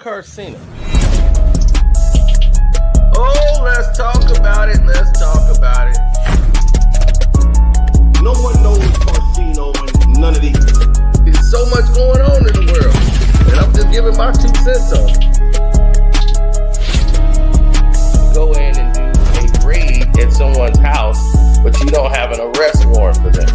Carcino. Oh, let's talk about it. Let's talk about it. No one knows Carcino and none of these. There's so much going on in the world, and I'm just giving my 2 cents on it. Go in and do a raid at someone's house, but you don't have an arrest warrant for them.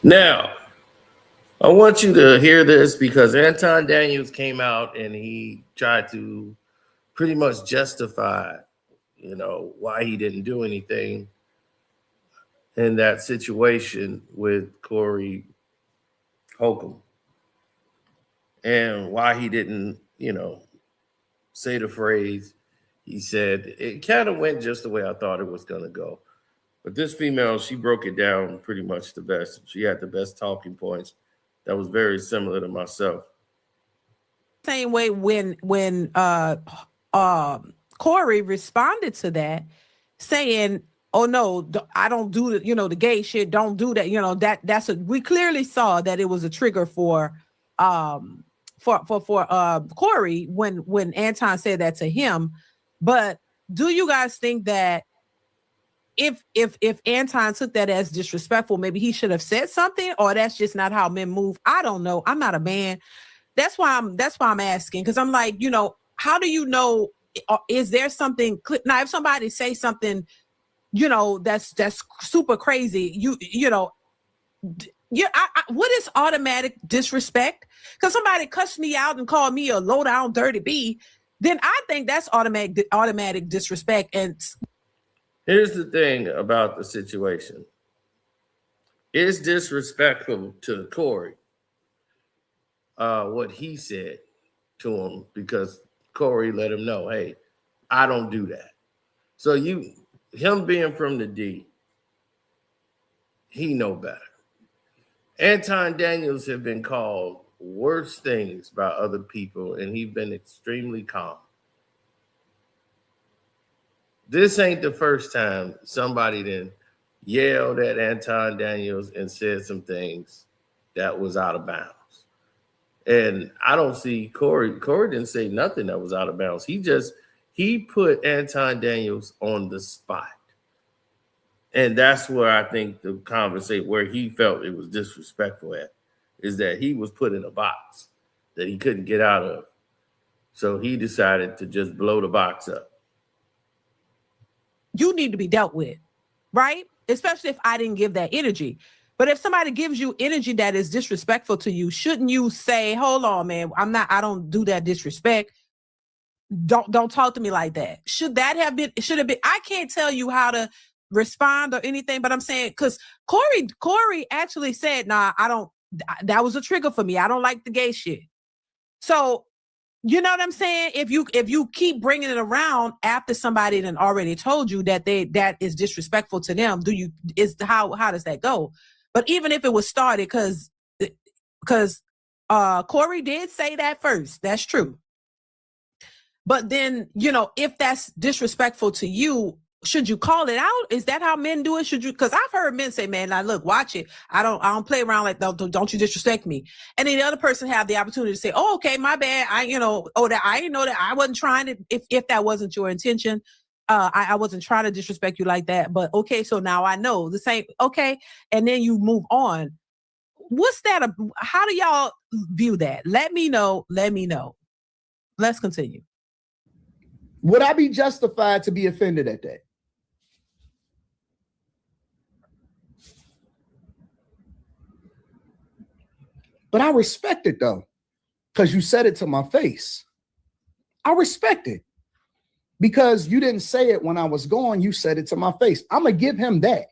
Now, I want you to hear this because Anton Daniels came out and he tried to pretty much justify, why he didn't do anything in that situation with Corey Holcomb and why he didn't, say the phrase. He said it kind of went just the way I thought it was going to go. But this female, she broke it down pretty much the best. She had the best talking points. That was very similar to myself. Same way when Corey responded to that, saying, "Oh no, I don't do the gay shit. Don't do that." We clearly saw that it was a trigger for Corey when Anton said that to him. But do you guys think that if Anton took that as disrespectful, maybe he should have said something, or that's just not how men move? I don't know. I'm not a man. That's why I'm asking, because I'm like, how do you know? Is there something now? If somebody say something, that's super crazy, what is automatic disrespect? Because somebody cussed me out and called me a low down dirty B, then I think that's automatic disrespect. And here's the thing about the situation. It's disrespectful to Corey, what he said to him, because Corey let him know, hey, I don't do that. So him being from the D, he know better. Anton Daniels have been called worse things by other people, and he's been extremely calm. This ain't the first time somebody then yelled at Anton Daniels and said some things that was out of bounds. And I don't see Corey didn't say nothing that was out of bounds. He put Anton Daniels on the spot. And that's where I think the conversation, where he felt it was disrespectful at, is that he was put in a box that he couldn't get out of. So he decided to just blow the box up. You need to be dealt with, right? Especially if I didn't give that energy. But if somebody gives you energy that is disrespectful to you, shouldn't you say, hold on, man, I don't do that disrespect. Don't talk to me like that. Should it have been, I can't tell you how to respond or anything, but I'm saying, because Corey actually said, nah, that was a trigger for me. I don't like the gay shit. So, you know what I'm saying? If you keep bringing it around after somebody then already told you that that is disrespectful to them, how does that go? But even if it was started, because Corey did say that first, that's true. But then, if that's disrespectful to you, should you call it out? Is that how men do it? Should you? Because I've heard men say, "Man, now look, watch it. I don't play around like that. Don't you disrespect me." And then the other person have the opportunity to say, "Oh, okay, my bad. I didn't know that. I wasn't trying to. If that wasn't your intention, I wasn't trying to disrespect you like that. But okay, so now I know the same. Okay, and then you move on. What's that? How do y'all view that? Let me know. Let's continue. Would I be justified to be offended at that? But I respect it though, because you said it to my face. I respect it because you didn't say it when I was gone. You said it to my face. I'm going to give him that.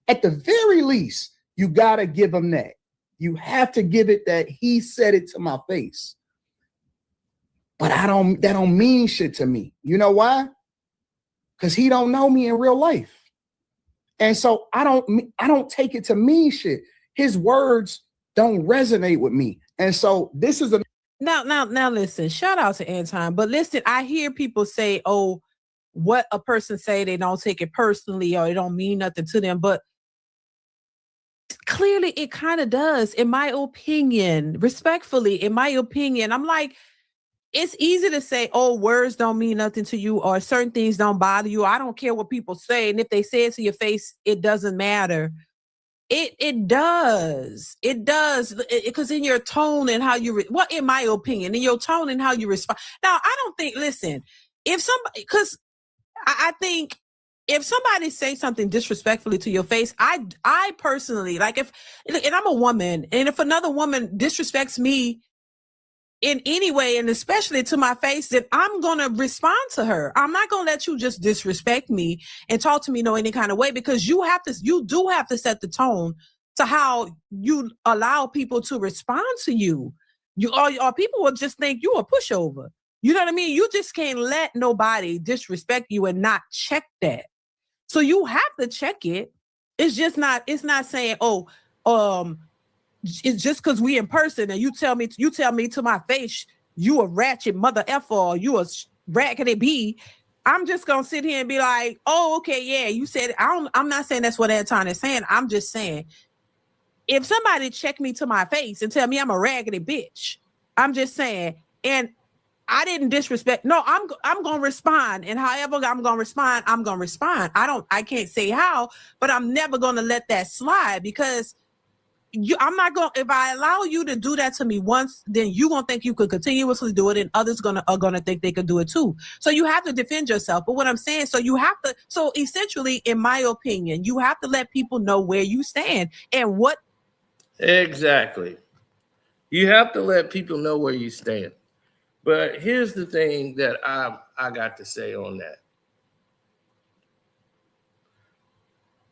At the very least, you got to give him that. You have to give it that he said it to my face. But that don't mean shit to me. You know why? Because he don't know me in real life. And so I don't take it to mean shit. His words don't resonate with me. And so this is now listen, shout out to Anton. But listen, I hear people say, oh, what a person say, they don't take it personally or it don't mean nothing to them. But clearly it kind of does, in my opinion, respectfully, in my opinion. I'm like, it's easy to say, oh, words don't mean nothing to you or certain things don't bother you. I don't care what people say. And if they say it to your face, it doesn't matter. It does. It does. Because in your tone and how you, well, in my opinion, in your tone and how you respond. Now, I don't think, listen, if somebody, because I think if somebody say something disrespectfully to your face, I personally, like if, and I'm a woman, and if another woman disrespects me in any way, and especially to my face, then I'm going to respond to her. I'm not going to let you just disrespect me and talk to me no any kind of way, because you do have to set the tone to how you allow people to respond to you. Or people will just think you a pushover. You know what I mean? You just can't let nobody disrespect you and not check that. So you have to check it. It's just not, it's not saying, oh, it's just because we in person and you tell me to my face, you a ratchet mother effer or you a raggedy bee. I'm just gonna sit here and be like, oh, okay, yeah, you said it. I'm not saying that's what Anton is saying. I'm just saying, if somebody check me to my face and tell me I'm a raggedy bitch, I'm just saying, and I didn't disrespect. No, I'm gonna respond, and however I'm gonna respond, I'm gonna respond. I can't say how, but I'm never gonna let that slide, because I'm not going. If I allow you to do that to me once, then you gonna think you could continuously do it, and others are gonna think they could do it too. So you have to defend yourself. But what I'm saying, so you have to. So essentially, in my opinion, you have to let people know where you stand and what. Exactly. You have to let people know where you stand. But here's the thing that I got to say on that.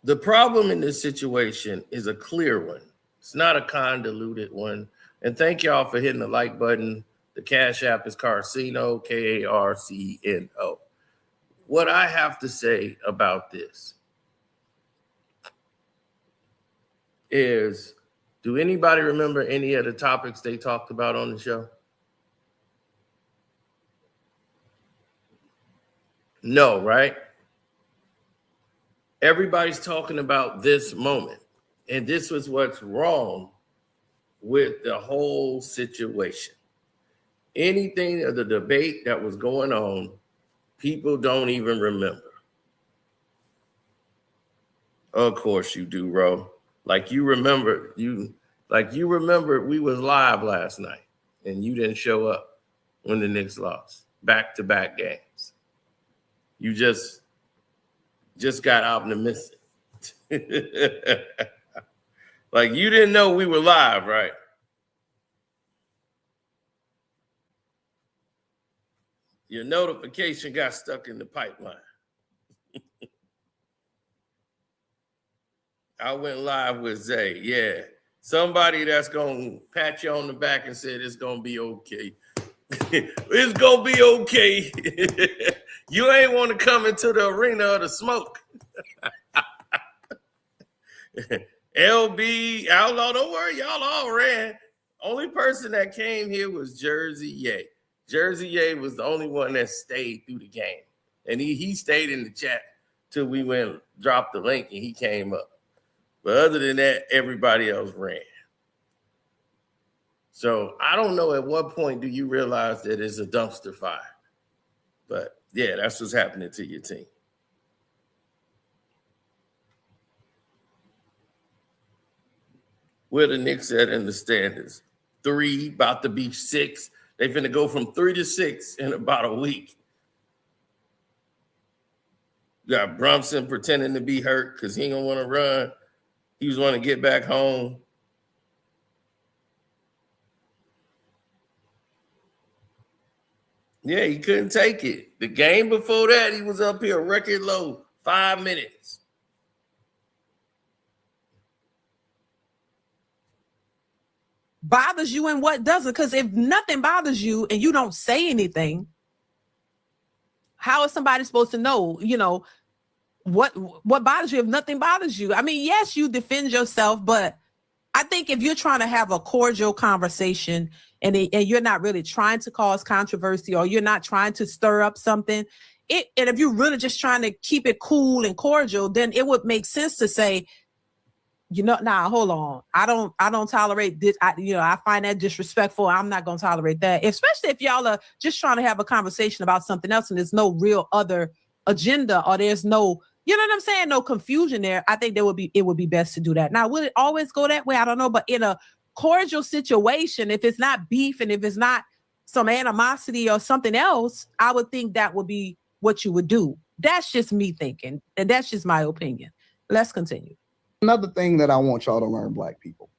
The problem in this situation is a clear one. It's not a convoluted one. And thank y'all for hitting the like button. The Cash App is Carcino, Karcno. What I have to say about this is, do anybody remember any of the topics they talked about on the show? No, right? Everybody's talking about this moment. And this was what's wrong with the whole situation. Anything of the debate that was going on, people don't even remember. Of course you do, Ro. Like you remember we was live last night and you didn't show up when the Knicks lost. Back-to-back games. You just got optimistic. Like you didn't know we were live, right? Your notification got stuck in the pipeline. I went live with Zay. Yeah. Somebody that's going to pat you on the back and said it's going to be okay. It's going to be okay. You ain't want to come into the arena of the smoke. LB, Outlaw, don't worry, y'all all ran. Only person that came here was Jersey Ye. Jersey Ye was the only one that stayed through the game. And he stayed in the chat till we dropped the link and he came up. But other than that, everybody else ran. So I don't know at what point do you realize that it's a dumpster fire. But yeah, that's what's happening to your team. Where the Knicks at in the standings? 3, about to be 6. They finna go from 3 to 6 in about a week. You got Brunson pretending to be hurt because he ain't gonna want to run. He was wanting to get back home. Yeah, he couldn't take it. The game before that, he was up here record low, 5 minutes. Bothers you and what doesn't? Because if nothing bothers you and you don't say anything, how is somebody supposed to know, what bothers you if nothing bothers you? I mean, yes, you defend yourself, but I think if you're trying to have a cordial conversation and you're not really trying to cause controversy or you're not trying to stir up something, and if you're really just trying to keep it cool and cordial, then it would make sense to say, nah, hold on. I don't tolerate this. I find that disrespectful. I'm not going to tolerate that. Especially if y'all are just trying to have a conversation about something else and there's no real other agenda, or there's no, you know what I'm saying? No confusion there. I think it would be best to do that. Now, will it always go that way? I don't know. But in a cordial situation, if it's not beef and if it's not some animosity or something else, I would think that would be what you would do. That's just me thinking. And that's just my opinion. Let's continue. Another thing that I want y'all to learn, black people.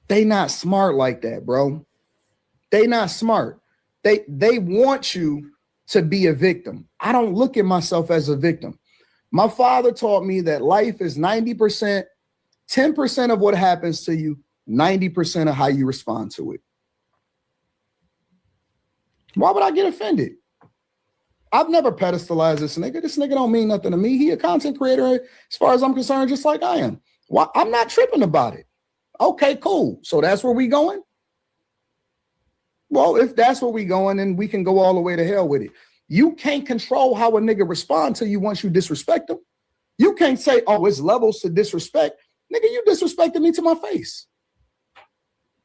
They not smart like that, bro. They not smart. They want you to be a victim. I don't look at myself as a victim. My father taught me that life is 90%, 10% of what happens to you, 90% of how you respond to it. Why would I get offended? I've never pedestalized this nigga. This nigga don't mean nothing to me. He a content creator, as far as I'm concerned, just like I am. Why? I'm not tripping about it. Okay, cool. So that's where we going? Well, if that's where we going, then we can go all the way to hell with it. You can't control how a nigga respond to you once you disrespect him. You can't say, oh, it's levels to disrespect. Nigga, you disrespected me to my face.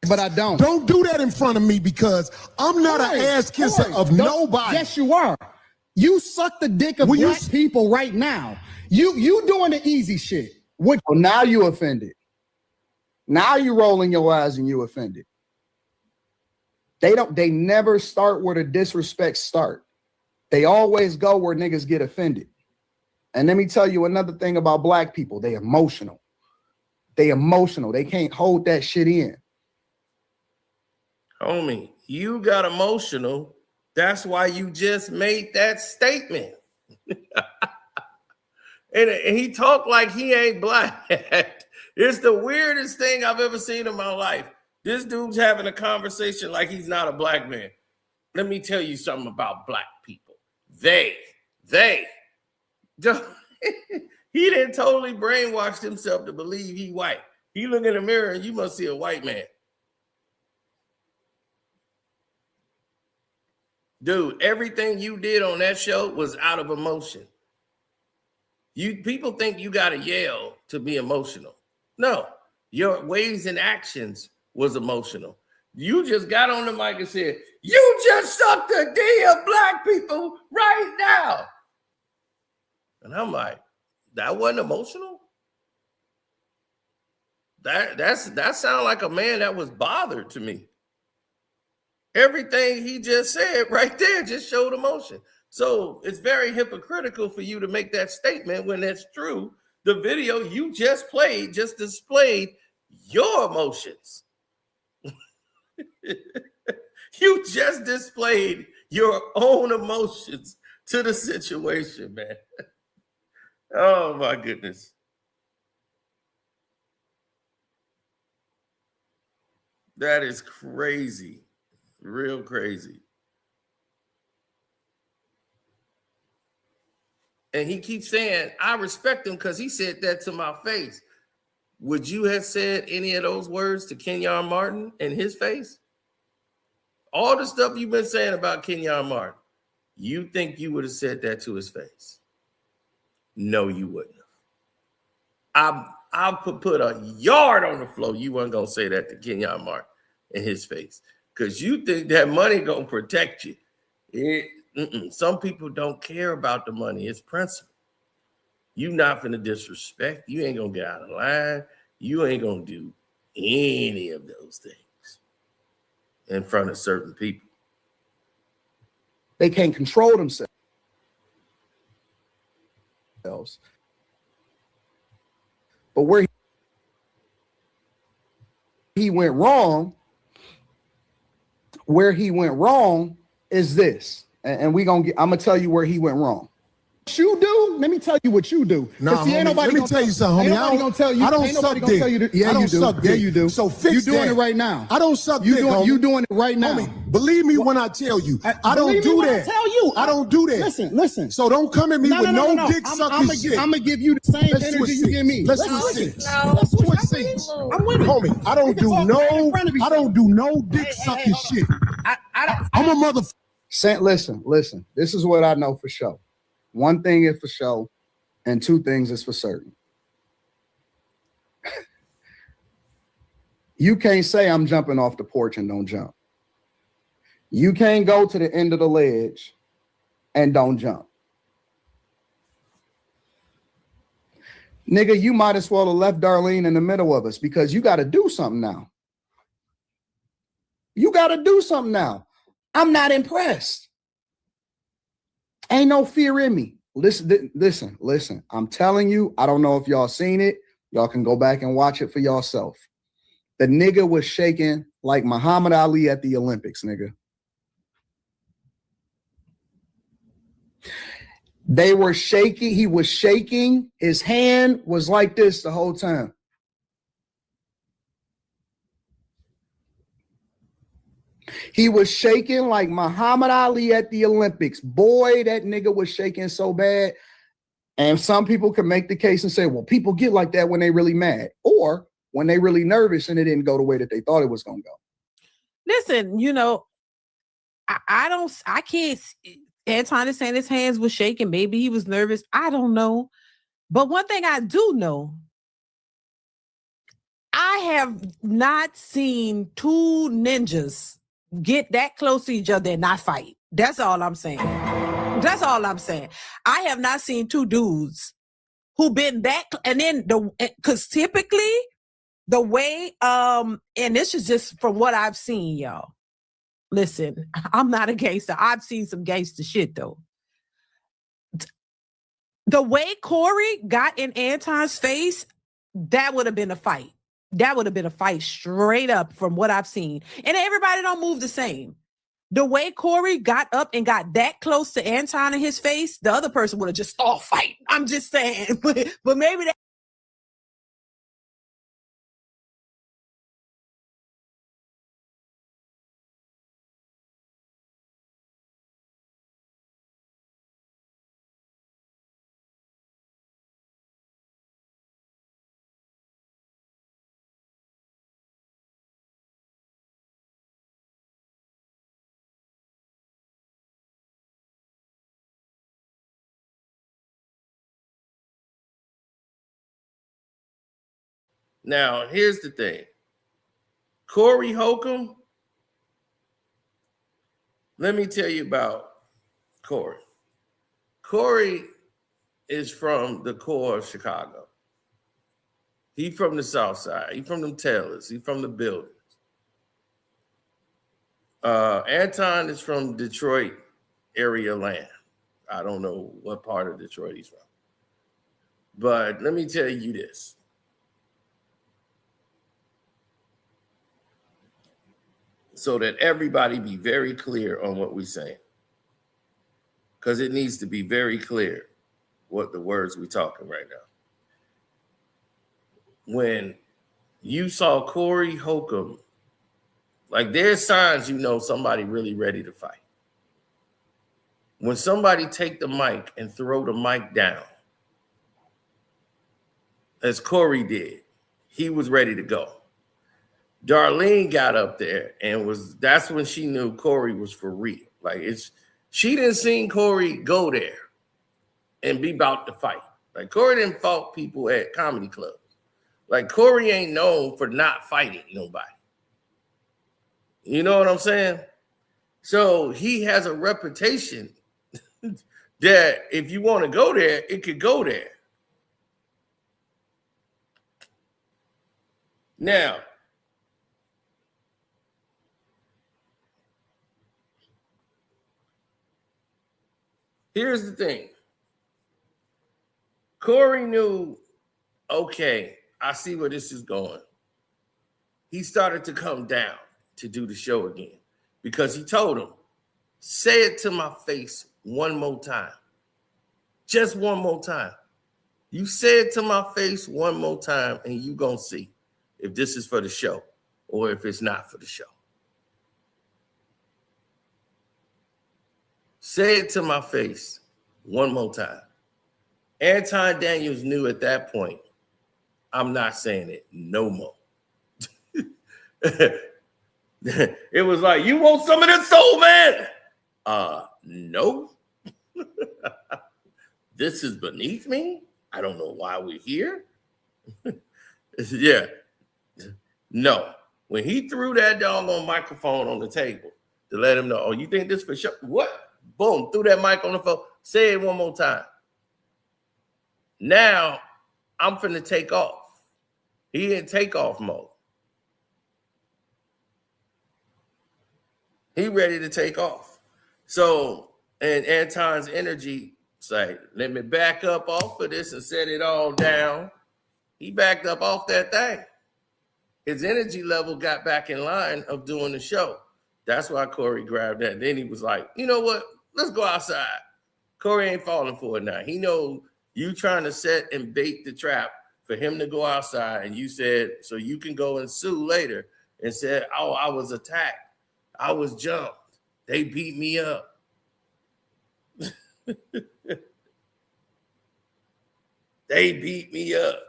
But I don't. Don't do that in front of me, because I'm not an ass kisser of nobody. Yes, you are. You suck the dick of black people right now. You doing the easy shit. Well, now you offended. Now you rolling your eyes and you offended. They never start where the disrespect start. They always go where niggas get offended. And let me tell you another thing about black people. They emotional. They emotional. They can't hold that shit in. Homie, you got emotional. That's why you just made that statement. and he talked like he ain't black. It's the weirdest thing I've ever seen in my life. This dude's having a conversation like he's not a black man. Let me tell you something about black people. They, he didn't totally brainwashed himself to believe he white. He look in the mirror and you must see a white man. Dude, everything you did on that show was out of emotion. People think you gotta yell to be emotional. No, your ways and actions was emotional. You just got on the mic and said, you just suck the D of black people right now. And I'm like, that wasn't emotional? That sounded like a man that was bothered to me. Everything he just said right there just showed emotion. So it's very hypocritical for you to make that statement when that's true. The video you just played just displayed your emotions. You just displayed your own emotions to the situation, man. Oh my goodness. That is crazy. Real crazy. And he keeps saying, I respect him because he said that to my face. Would you have said any of those words to Kenyon Martin in his face? All the stuff you've been saying about Kenyon Martin, you think you would have said that to his face? No, you wouldn't have. I'll put a yard on the floor. You weren't going to say that to Kenyon Martin in his face because you think that money going to protect you. Some people don't care about the money. It's principle. You not finna disrespect. You ain't going to get out of line. You ain't going to do any of those things in front of certain people. They can't control themselves. But where he went wrong, is this. And I'm gonna tell you where he went wrong. What you do? Let me tell you what you do. Nah, homie, let me tell you something, homie. I don't suck dick. Yeah, you do. Yeah, you do. So fix you doing that. it right now. I don't suck dick, homie. You doing it right now. Homie, believe me when I tell you. I don't do that. I tell you. I don't do that. Listen. So don't come at me with no dick sucking shit. I'm gonna give you the same energy you give me. Let's switch seats. Let's switch seats. I'm with it. Homie, I don't do no dick sucking shit. I'm a motherfucker. Listen. This is what I know for sure. One thing is for sure, and two things is for certain. You can't say I'm jumping off the porch and don't jump. You can't go to the end of the ledge and don't jump. Nigga, you might as well have left Darlene in the middle of us because you got to do something now. You got to do something now. I'm not impressed. Ain't no fear in me. Listen. I'm telling you, I don't know if y'all seen it. Y'all can go back and watch it for yourself. The nigga was shaking like Muhammad Ali at the Olympics, nigga. They were shaking. He was shaking. His hand was like this the whole time. He was shaking like Muhammad Ali at the Olympics. Boy, that nigga was shaking so bad. And some people can make the case and say, well, people get like that when they really mad or when they really nervous and it didn't go the way that they thought it was going to go. Listen, you know, I can't. Anton is saying his hands were shaking. Maybe he was nervous. I don't know. But one thing I do know, I have not seen two ninjas get that close to each other and not fight. That's all I'm saying. That's all I'm saying. I have not seen two dudes who been that, and then because typically the way, and this is just from what I've seen, y'all. Listen, I'm not a gangster. I've seen some gangster shit though. The way Corey got in Anton's face, that would have been a fight. That would have been a fight straight up from what I've seen. And everybody don't move the same. The way Corey got up and got that close to Anton in his face, the other person would have just fight. I'm just saying. But maybe that. Now, here's the thing. Corey Holcomb, let me tell you about Corey. Corey is from the core of Chicago. He from the South Side. He from them Taylors. He from the buildings. Anton is from Detroit area land. I don't know what part of Detroit he's from. But let me tell you this. So that everybody be very clear on what we're saying. Because it needs to be very clear what the words we're talking right now. When you saw Corey Holcomb, like there's signs you know somebody really ready to fight. When somebody take the mic and throw the mic down, as Corey did, he was ready to go. Darlene got up there and that's when she knew Corey was for real. Like she didn't see Corey go there and be about to fight. Like Corey didn't fight people at comedy clubs. Like Corey ain't known for not fighting nobody. You know what I'm saying? So he has a reputation that if you want to go there, it could go there. Now, here's the thing. Corey knew, okay, I see where this is going. He started to come down to do the show again because he told him, say it to my face one more time. Just one more time. You say it to my face one more time and you gonna see if this is for the show or if it's not for the show. Say it to my face one more time. Anton Daniels knew at that point, I'm not saying it no more. It was like, you want some of this soul, man? No. This is beneath me. I don't know why we're here. Yeah. No. When he threw that doggone microphone on the table to let him know, oh, you think this for sure? What? Boom, threw that mic on the phone. Say it one more time. Now I'm finna take off. He in takeoff mode. He ready to take off. So, and Anton's energy, it's like, let me back up off of this and set it all down. He backed up off that thing. His energy level got back in line of doing the show. That's why Corey grabbed that. Then he was like, you know what? Let's go outside. Corey ain't falling for it now. He know you trying to set and bait the trap for him to go outside. And you said, so you can go and sue later and said, oh, I was attacked. I was jumped. They beat me up. They beat me up.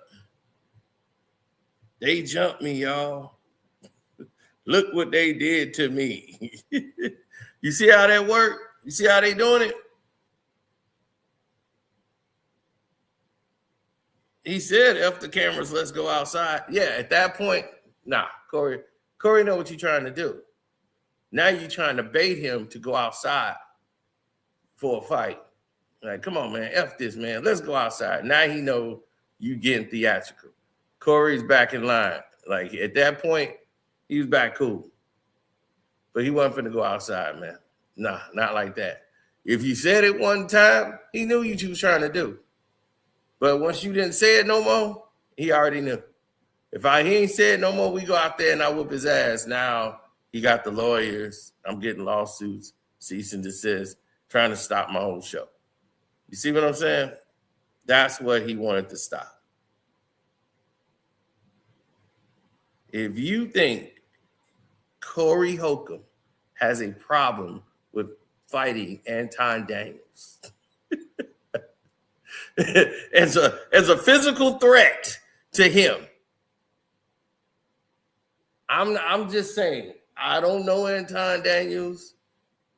They jumped me, y'all. Look what they did to me. You see how that worked? You see how they doing it? He said, F the cameras, let's go outside. Yeah, at that point, nah, Corey know what you're trying to do. Now you're trying to bait him to go outside for a fight. Like, come on, man, F this, man. Let's go outside. Now he know you getting theatrical. Corey's back in line. Like, at that point, he was back cool. But he wasn't finna go outside, man. Nah, not like that. If you said it one time, he knew what you was trying to do. But once you didn't say it no more, he already knew. If he ain't said no more, we go out there and I whoop his ass. Now he got the lawyers. I'm getting lawsuits, cease and desist, trying to stop my whole show. You see what I'm saying? That's what he wanted to stop. If you think Corey Holcomb has a problem with fighting Anton Daniels as a physical threat to him, I'm just saying, I don't know Anton Daniels.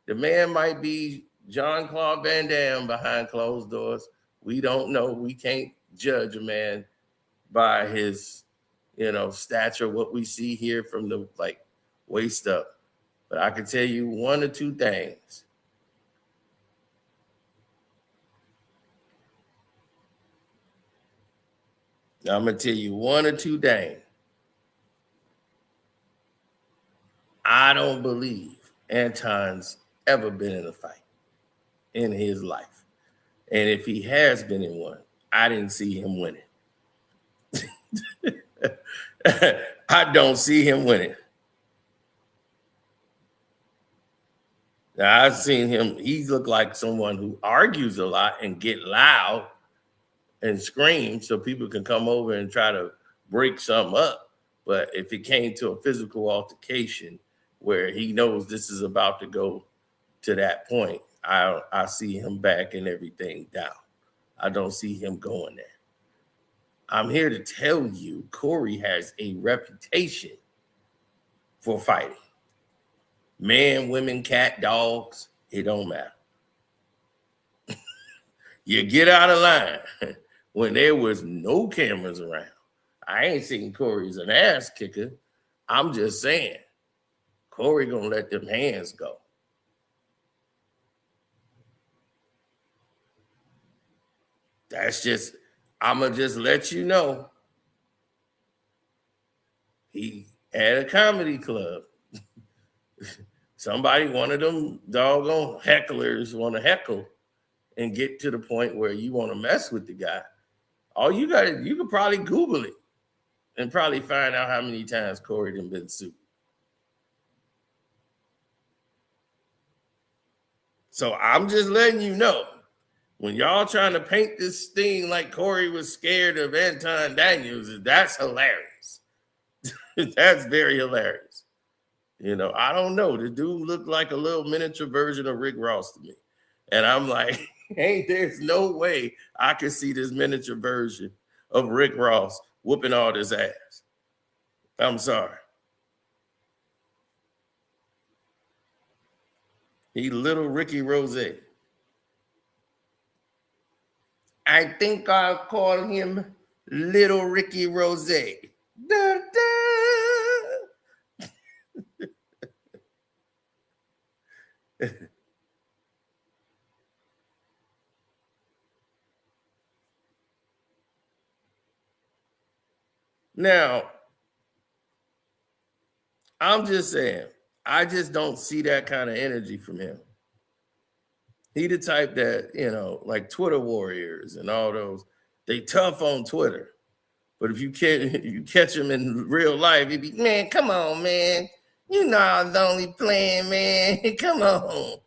The man might be Jean-Claude Van Damme behind closed doors. We don't know. We can't judge a man by his, stature, what we see here from the waist up. But I can tell you one or two things. I'm going to tell you one or two things. I don't believe Anton's ever been in a fight in his life. And if he has been in one, I didn't see him winning. I don't see him winning. Now, I've seen him. He looked like someone who argues a lot and get loud and scream so people can come over and try to break something up. But if it came to a physical altercation where he knows this is about to go to that point, I see him backing everything down. I don't see him going there. I'm here to tell you, Corey has a reputation for fighting. Man, women, cat, dogs, it don't matter. You get out of line when there was no cameras around. I ain't seen Corey as an ass kicker. I'm just saying, Corey gonna let them hands go. I'ma just let you know. He had a comedy club. Somebody, one of them doggone hecklers want to heckle and get to the point where you want to mess with the guy. You could probably Google it and probably find out how many times Corey done been sued. So I'm just letting you know, when y'all trying to paint this thing like Corey was scared of Anton Daniels, that's hilarious. That's very hilarious. I don't know. The dude looked like a little miniature version of Rick Ross to me. And I'm like, hey, there's no way I could see this miniature version of Rick Ross whooping all this ass. I'm sorry. He little Ricky Rose. I think I'll call him Little Ricky Rose. Da, da. Now, I'm just saying, I just don't see that kind of energy from him. He the type that, like Twitter warriors and all those, they tough on Twitter. But if you catch him in real life, he'd be, man, come on, man. You know I was only playing, man. Come on.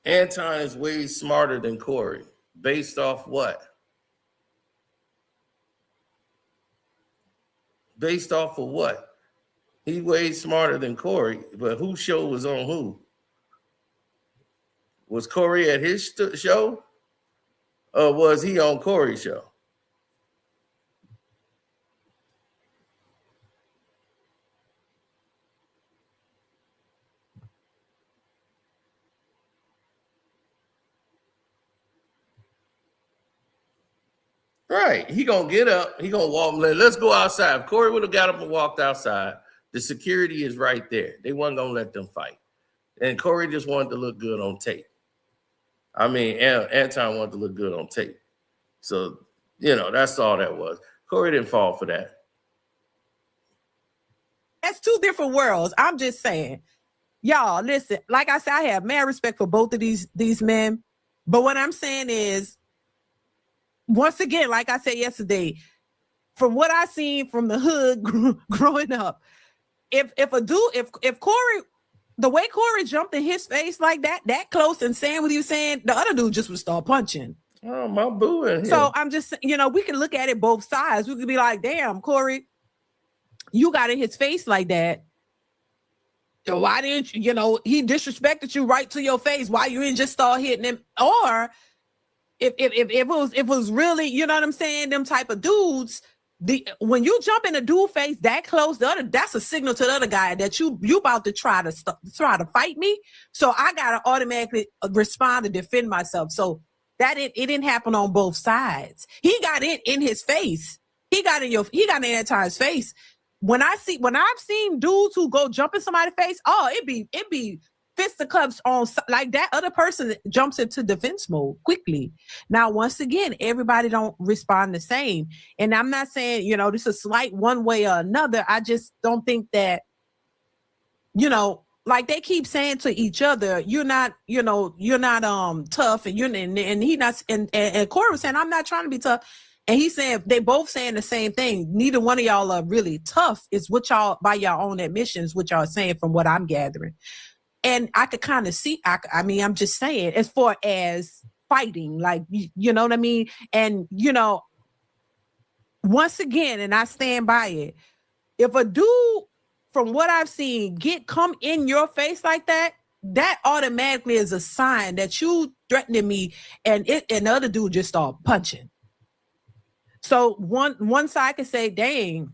Anton is way smarter than Corey. Based off what? Based off of what? He's way smarter than Corey, but whose show was on who? Was Corey at his show? Or was he on Corey's show? Right. He gonna get up. He gonna walk. Let's go outside. If Corey would have got up and walked outside, the security is right there. They wasn't gonna let them fight. And Corey just wanted to look good on tape. I mean, Anton wanted to look good on tape. So, that's all that was. Corey didn't fall for that. That's two different worlds. I'm just saying. Y'all, listen, like I said, I have mad respect for both of these men. But what I'm saying is, once again, like I said yesterday, from what I seen from the hood growing up, if Corey, the way Corey jumped in his face like that close and saying what he was saying, the other dude just would start punching. Oh, my boo in here. So I'm just, we can look at it both sides. We could be like, damn, Corey, you got in his face like that. So why didn't you, he disrespected you right to your face. Why you didn't just start hitting him? Or if it was really, you know what I'm saying, them type of dudes, when you jump in a dude face that close, that's a signal to the other guy that you about to try to fight me. So I gotta automatically respond to defend myself. So that it didn't happen on both sides. He got in his face. He got in Anton's face. When I've seen dudes who go jump in somebody's face, it be fisticuffs on, like that other person jumps into defense mode quickly. Now, once again, everybody don't respond the same. And I'm not saying, this is slight one way or another. I just don't think that, like they keep saying to each other, you're not tough, and he not, and Corey was saying, I'm not trying to be tough. And he's saying, they both saying the same thing. Neither one of y'all are really tough. It's what y'all, by your own admissions, what y'all are saying from what I'm gathering. And I could kind of see, I'm just saying, as far as fighting, like, you know what I mean? And, once again, and I stand by it, if a dude, from what I've seen, come in your face like that, that automatically is a sign that you threatening me, and the other dude just start punching. So one side could say, dang,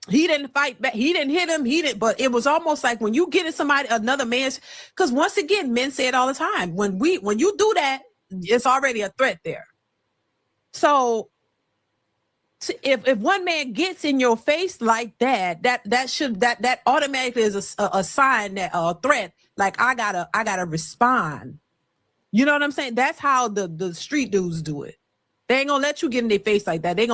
he didn't fight back. He didn't hit him. But it was almost like when you get in another man's, because once again, men say it all the time. When you do that, it's already a threat there. So if one man gets in your face like that automatically is a sign that a threat. Like I gotta respond. You know what I'm saying? That's how the street dudes do it. They ain't gonna let you get in their face like that. They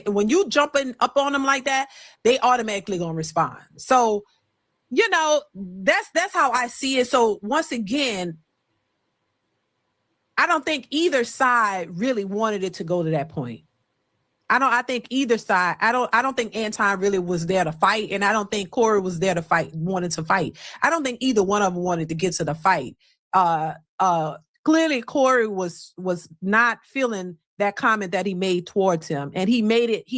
when you jumping up on them like that, they automatically gonna respond. So, that's how I see it. So once again, I don't think either side really wanted it to go to that point. I think either side, I don't think Anton really was there to fight, and I don't think Corey was there to wanted to fight. I don't think either one of them wanted to get to the fight. Clearly Corey was not feeling that comment that he made towards him, and he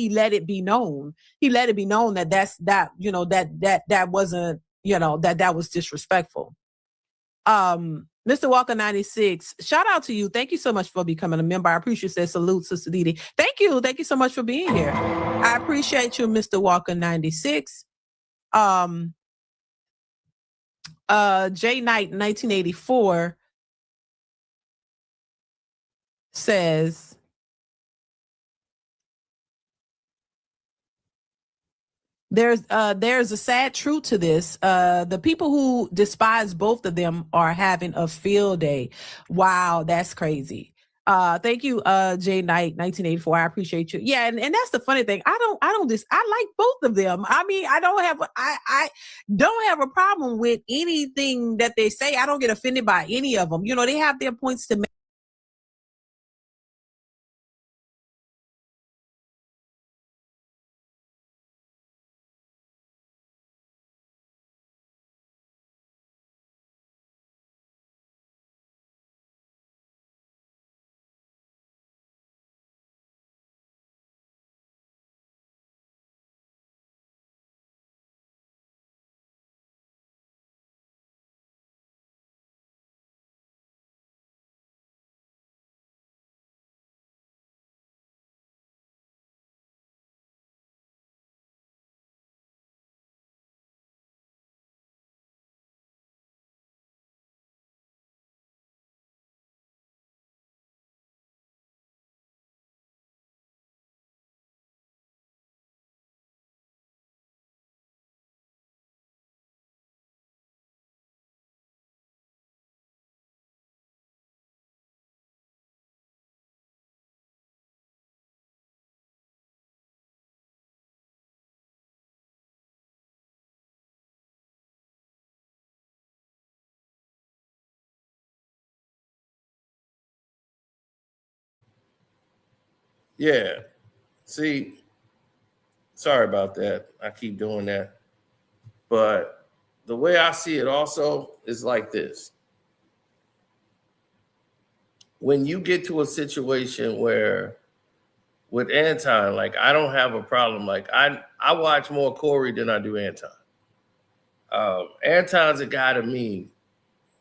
let it be known. He let it be known that that wasn't, that was disrespectful. Mr. Walker 96, shout out to you. Thank you so much for becoming a member. I appreciate that. Salute, Sister Didi. Thank you. Thank you so much for being here. I appreciate you, Mr. Walker 96. J Knight 1984 says, there's a sad truth to this. The people who despise both of them are having a field day. Wow, that's crazy. Thank you, J Knight 1984. I appreciate you. Yeah, and that's the funny thing. I like both of them. I mean, I don't have a problem with anything that they say. I don't get offended by any of them. You know, they have their points to make. Yeah. See, sorry about that. I keep doing that. But the way I see it also is like this. When you get to a situation where with Anton, like I don't have a problem. Like I watch more Corey than I do Anton. Anton's a guy to me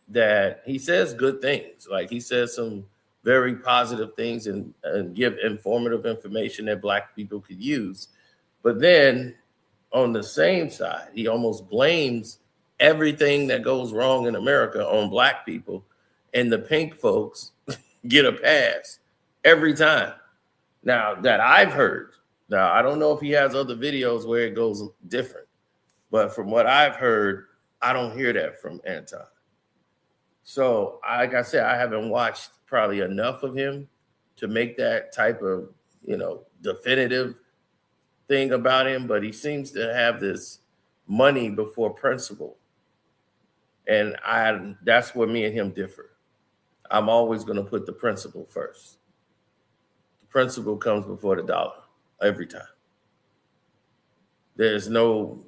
that he says good things. Like he says some very positive things and give informative information that Black people could use. But then on the same side, he almost blames everything that goes wrong in America on Black people, and the pink folks get a pass every time. Now that I've heard, now I don't know if he has other videos where it goes different, but from what I've heard, I don't hear that from Anton. So like I said, I haven't watched probably enough of him to make that type of, definitive thing about him, but he seems to have this money before principle. And that's where me and him differ. I'm always going to put the principle first. The principle comes before the dollar every time. There's no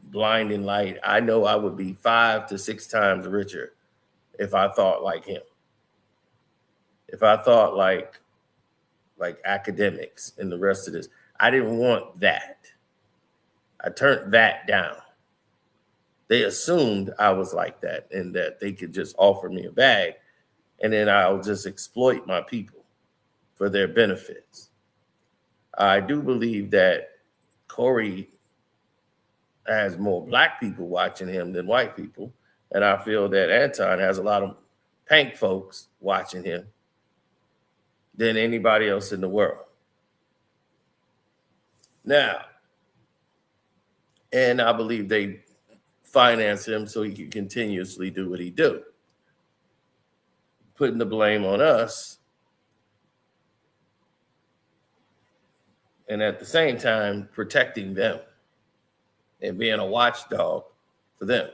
blinding light. I know I would be 5 to 6 times richer if I thought like him. If I thought like academics and the rest of this, I didn't want that. I turned that down. They assumed I was like that and that they could just offer me a bag and then I'll just exploit my people for their benefits. I do believe that Corey has more Black people watching him than white people. And I feel that Anton has a lot of pink folks watching him than anybody else in the world. Now, and I believe they finance him so he can continuously do what he do. Putting the blame on us. And at the same time, protecting them and being a watchdog for them.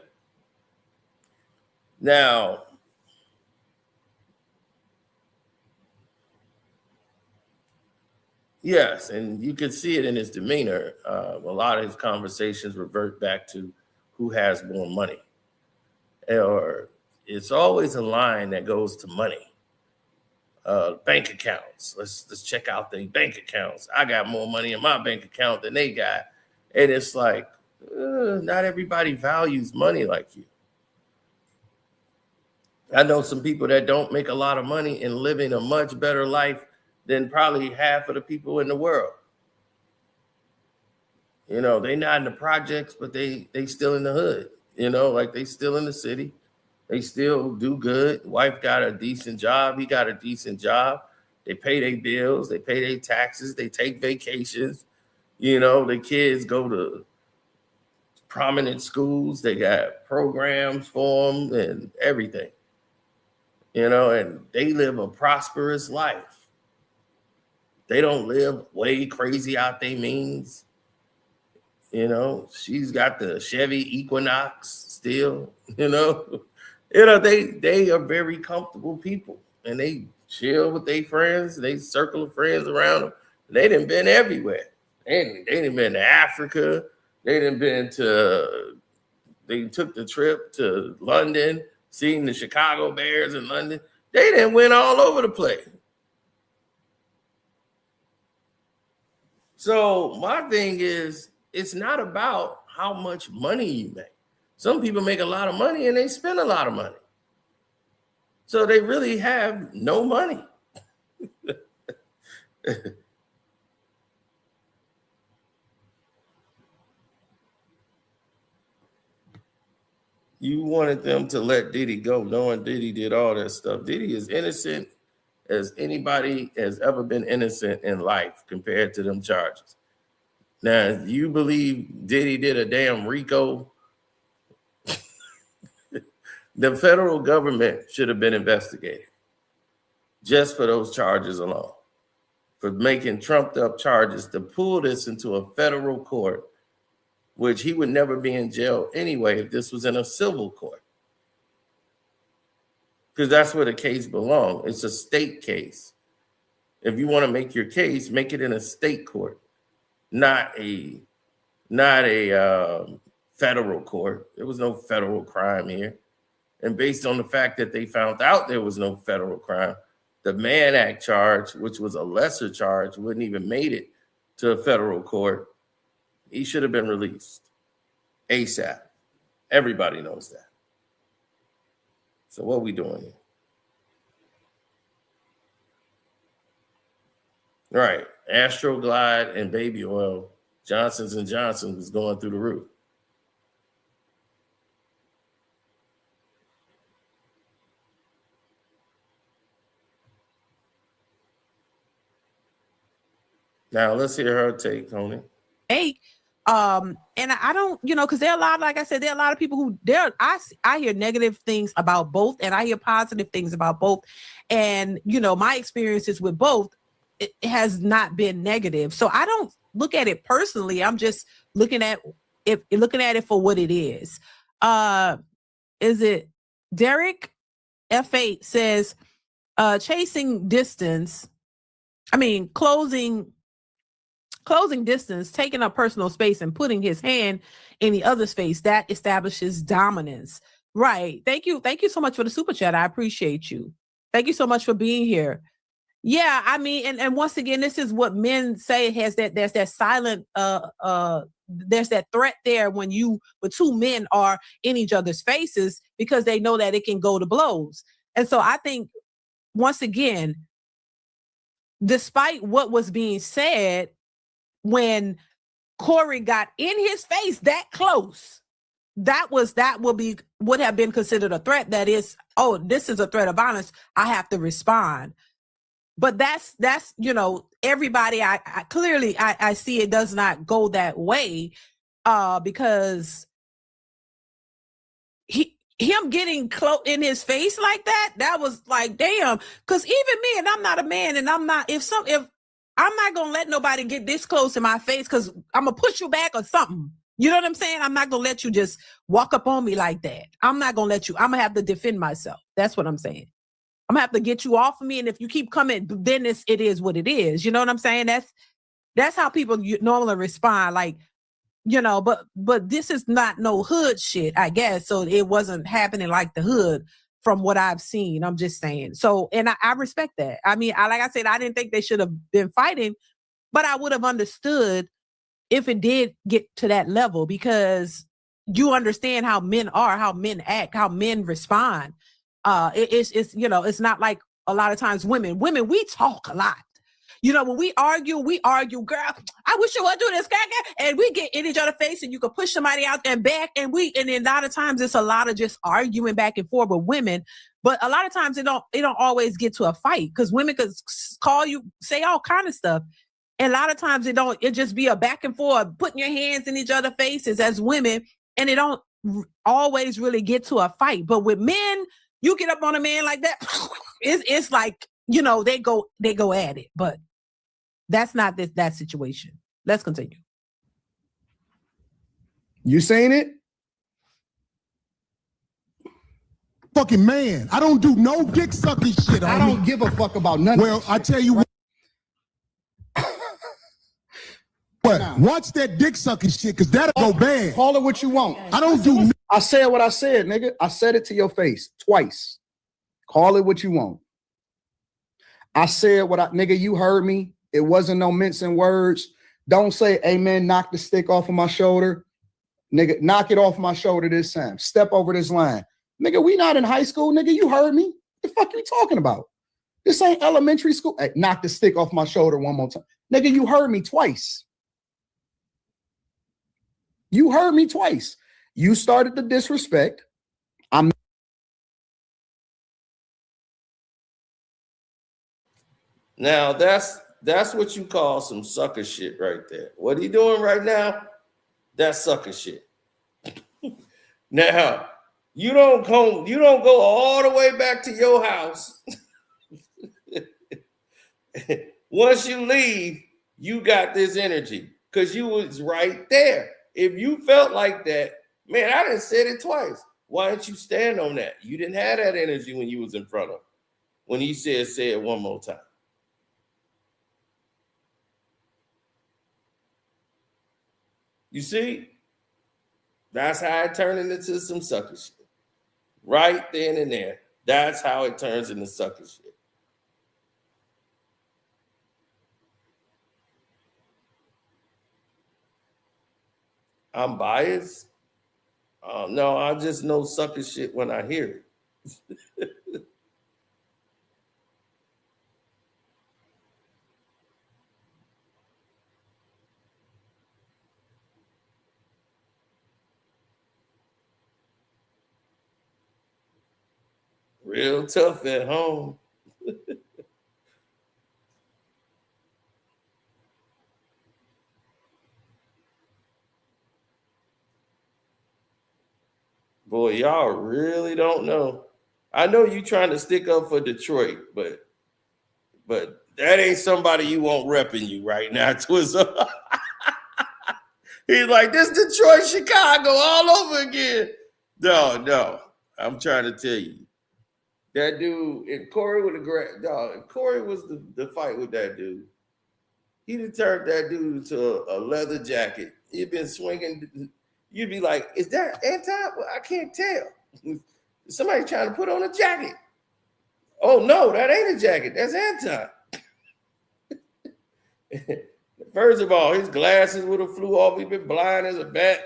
Now, yes, and you can see it in his demeanor. A lot of his conversations revert back to who has more money. Or it's always a line that goes to money. Bank accounts. Let's check out the bank accounts. I got more money in my bank account than they got. And it's like, not everybody values money like you. I know some people that don't make a lot of money and living a much better life than probably half of the people in the world. You know, they not in the projects, but they still in the hood. You know, like they still in the city. They still do good. Wife got a decent job. He got a decent job. They pay their bills. They pay their taxes. They take vacations. You know, the kids go to prominent schools. They got programs for them and everything. You know, and they live a prosperous life. They don't live way crazy out their means. You know, she's got the Chevy Equinox still, you know. You know, they are very comfortable people and they chill with their friends, they circle of friends around them. They done been everywhere. They done been to Africa, they took the trip to London, seen the Chicago Bears in London. They done went all over the place. So my thing is, it's not about how much money you make. Some people make a lot of money and they spend a lot of money. So they really have no money. You wanted them to let Diddy go, knowing Diddy did all that stuff. Diddy is innocent as anybody has ever been innocent in life compared to them charges. Now, you believe Diddy did a damn RICO? The federal government should have been investigated just for those charges alone, for making trumped up charges to pull this into a federal court, which he would never be in jail anyway if this was in a civil court. Because that's where the case belongs. It's a state case. If you want to make your case, make it in a state court, not a federal court. There was no federal crime here. And based on the fact that they found out there was no federal crime, the Mann Act charge, which was a lesser charge, wouldn't even made it to a federal court. He should have been released ASAP. Everybody knows that. So what are we doing here? Right. Astroglide and baby oil, Johnson's & Johnson was going through the roof. Now let's hear her take, Tony. Hey, and I don't, because there are a lot, like I said, there are a lot of people who I hear negative things about both, and I hear positive things about both. And my experiences with both, it has not been negative. So I don't look at it personally. I'm just looking at it for what it is. Is it Derek F8 says, closing distance, taking up personal space and putting his hand in the other's face, that establishes dominance. Right. Thank you. Thank you so much for the super chat. I appreciate you. Thank you so much for being here. Yeah, and once again, this is what men say, there's that silent there's that threat there when two men are in each other's faces, because they know that it can go to blows. And so I think, once again, despite what was being said, when Corey got in his face that close, would have been considered a threat. That is, this is a threat of violence, I have to respond. But that's everybody. I clearly see it does not go that way, because him getting close in his face like that was like, damn. Because even me, and I'm not a man, and I'm not if I'm not gonna let nobody get this close in my face, because I'm gonna push you back or something. You know what I'm saying? I'm not gonna let you just walk up on me like that. I'm not gonna let you. I'm gonna have to defend myself. That's what I'm saying. I'm gonna have to get you off of me, and if you keep coming, then it is what it is. You know what I'm saying? That's how people normally respond. Like, but this is not no hood shit, I guess. So it wasn't happening like the hood from what I've seen. I'm just saying. So, and I respect that. Like I said, I didn't think they should have been fighting, but I would have understood if it did get to that level, because you understand how men are, how men act, how men respond. It's you know, it's not like a lot of times women, we talk a lot. You know, when we argue, girl, I wish you would do this, and we get in each other's face, and you can push somebody out there back, and then a lot of times it's a lot of just arguing back and forth with women. But a lot of times it don't always get to a fight, because women could call you, say all kind of stuff. And a lot of times it just be a back and forth, putting your hands in each other's faces as women, and it don't always really get to a fight. But with men, you get up on a man like that, it's like, you know, they go at it. But that's not that situation. Let's continue. You saying it? Fucking man. I don't do no dick sucking shit. I don't give a fuck about none Well, of that I tell you what. But watch that dick sucking shit, because that'll go bad. Call it what you want. I don't do. I said what I said, nigga. I said it to your face twice. Call it what you want. I said what nigga, you heard me. It wasn't no mincing words. Don't say, amen, knock the stick off of my shoulder. Nigga, knock it off my shoulder this time. Step over this line. Nigga, we not in high school, nigga. You heard me. The fuck you talking about? This ain't elementary school. Hey, knock the stick off my shoulder one more time. Nigga, you heard me twice. You heard me twice. You started the disrespect. Now that's what you call some sucker shit right there. What he doing right now? That's sucker shit. Now, you don't go all the way back to your house. Once you leave, you got this energy because you was right there. If you felt like that, man, I done said it twice. Why didn't you stand on that? You didn't have that energy when you was in front of him. When he said, say it one more time. You see? That's how it turned into some sucker shit. Right then and there. That's how it turns into sucker shit. I'm biased. No, I just know sucker shit when I hear it. Real tough at home. Boy, y'all really don't know. I know you trying to stick up for Detroit, but that ain't somebody you want repping you right now. Twizzle. He's like, this Detroit, Chicago all over again. No. I'm trying to tell you. That dude, if Corey would have if Corey was the fight with that dude, he'd have turned that dude to a leather jacket. He'd been swinging. You'd be like, is that Anton? Well, I can't tell. Somebody trying to put on a jacket. Oh, no, that ain't a jacket. That's Anton. First of all, his glasses would have flew off. He'd been blind as a bat.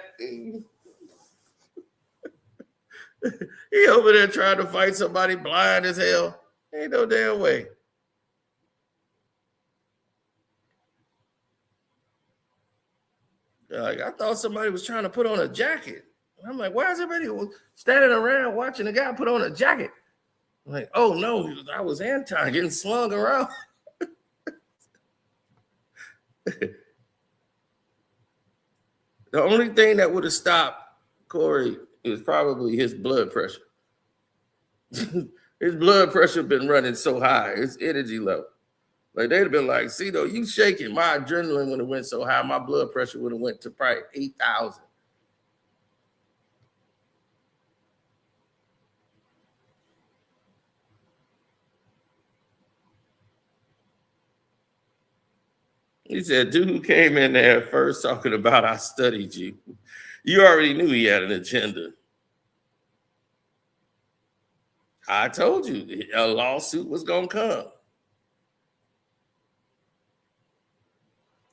He over there trying to fight somebody blind as hell. Ain't no damn way. Like, I thought somebody was trying to put on a jacket. I'm like, why is everybody standing around watching a guy put on a jacket? I'm like, oh no, I was Anton getting slung around. The only thing that would have stopped Corey is probably his blood pressure. His blood pressure been running so high, his energy level. Like, they'd have been like, see, though, you shaking. My adrenaline would have went so high, my blood pressure would have went to probably 8,000. He said, dude who came in there first talking about I studied you. You already knew he had an agenda. I told you a lawsuit was going to come.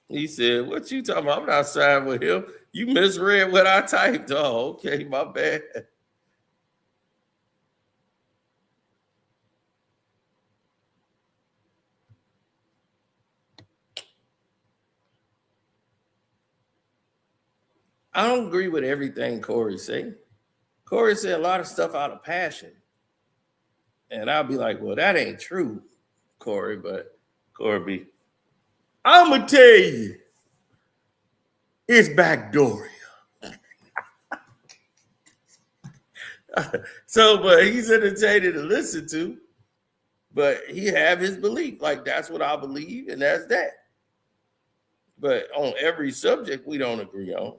He said, what you talking about? I'm not siding with him. You misread what I typed. Oh, okay, my bad. I don't agree with everything Corey said. Corey said a lot of stuff out of passion. And I'll be like, well, that ain't true, Corey. But Corey I'm going to tell you, it's backdooria. So, but he's entertaining to listen to. But he have his belief. Like, that's what I believe, and that's that. But on every subject, we don't agree on.